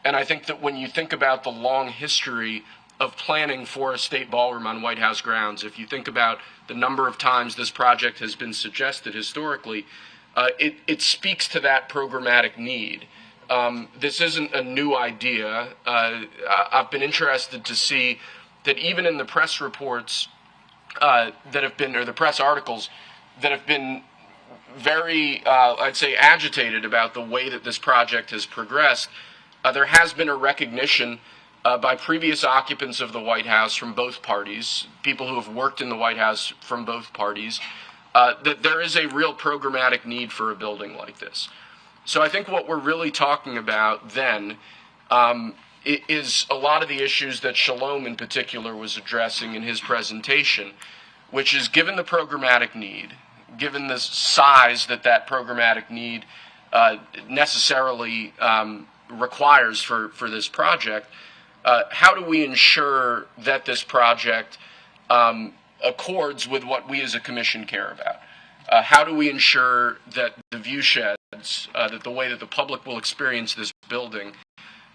And I think that when you think about the long history of planning for a state ballroom on White House grounds, if you think about the number of times this project has been suggested historically, it speaks to that programmatic need. This isn't a new idea. I've been interested to see that even in the press reports that have been, or the press articles that have been very, I'd say, agitated about the way that this project has progressed, there has been a recognition by previous occupants of the White House from both parties, people who have worked in the White House from both parties, that there is a real programmatic need for a building like this. So I think what we're really talking about then is a lot of the issues that Shalom in particular was addressing in his presentation, which is given the programmatic need, given the size that programmatic need necessarily requires for this project, how do we ensure that this project accords with what we as a commission care about? How do we ensure that the view sheds, that the way that the public will experience this building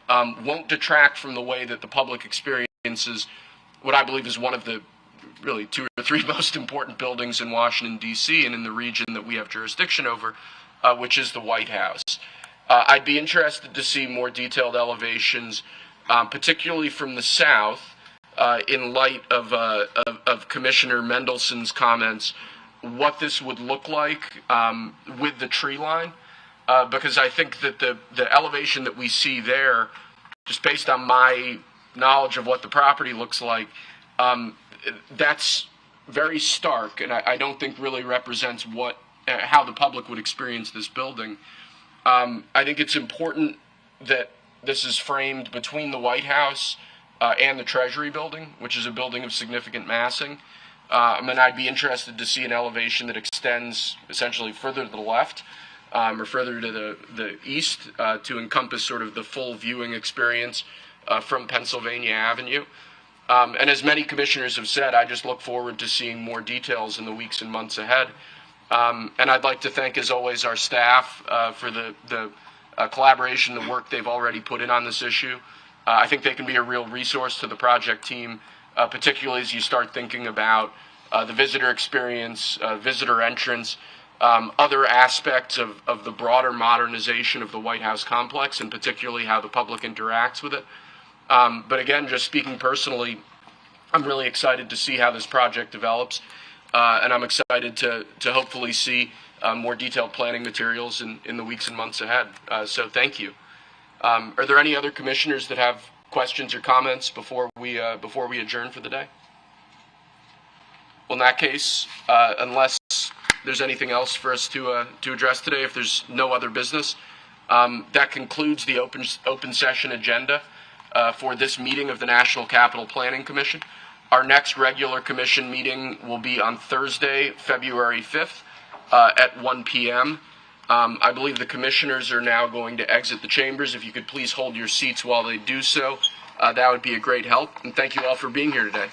won't detract from the way that the public experiences what I believe is one of the really 2 or 3 most important buildings in Washington, D.C. and in the region that we have jurisdiction over, which is the White House. I'd be interested to see more detailed elevations, particularly from the south, in light of Commissioner Mendelson's comments, what this would look like with the tree line, because I think that the elevation that we see there, just based on my knowledge of what the property looks like, that's very stark, and I don't think really represents how the public would experience this building. I think it's important that this is framed between the White House and the Treasury building, which is a building of significant massing. And I'd be interested to see an elevation that extends essentially further to the left or further to the east to encompass sort of the full viewing experience from Pennsylvania Avenue. And as many commissioners have said, I just look forward to seeing more details in the weeks and months ahead. And I'd like to thank, as always, our staff for the collaboration, the work they've already put in on this issue. I think they can be a real resource to the project team, particularly as you start thinking about the visitor experience, visitor entrance, other aspects of the broader modernization of the White House complex, and particularly how the public interacts with it. But again, just speaking personally, I'm really excited to see how this project develops, and I'm excited to hopefully see more detailed planning materials in the weeks and months ahead. So thank you. Are there any other commissioners that have questions or comments before we adjourn for the day? Well, in that case, unless there's anything else for us to address today, if there's no other business, that concludes the open session agenda for this meeting of the National Capital Planning Commission. Our next regular commission meeting will be on Thursday, February 5th at 1 p.m. I believe the commissioners are now going to exit the chambers. If you could please hold your seats while they do so. that would be a great help. And thank you all for being here today.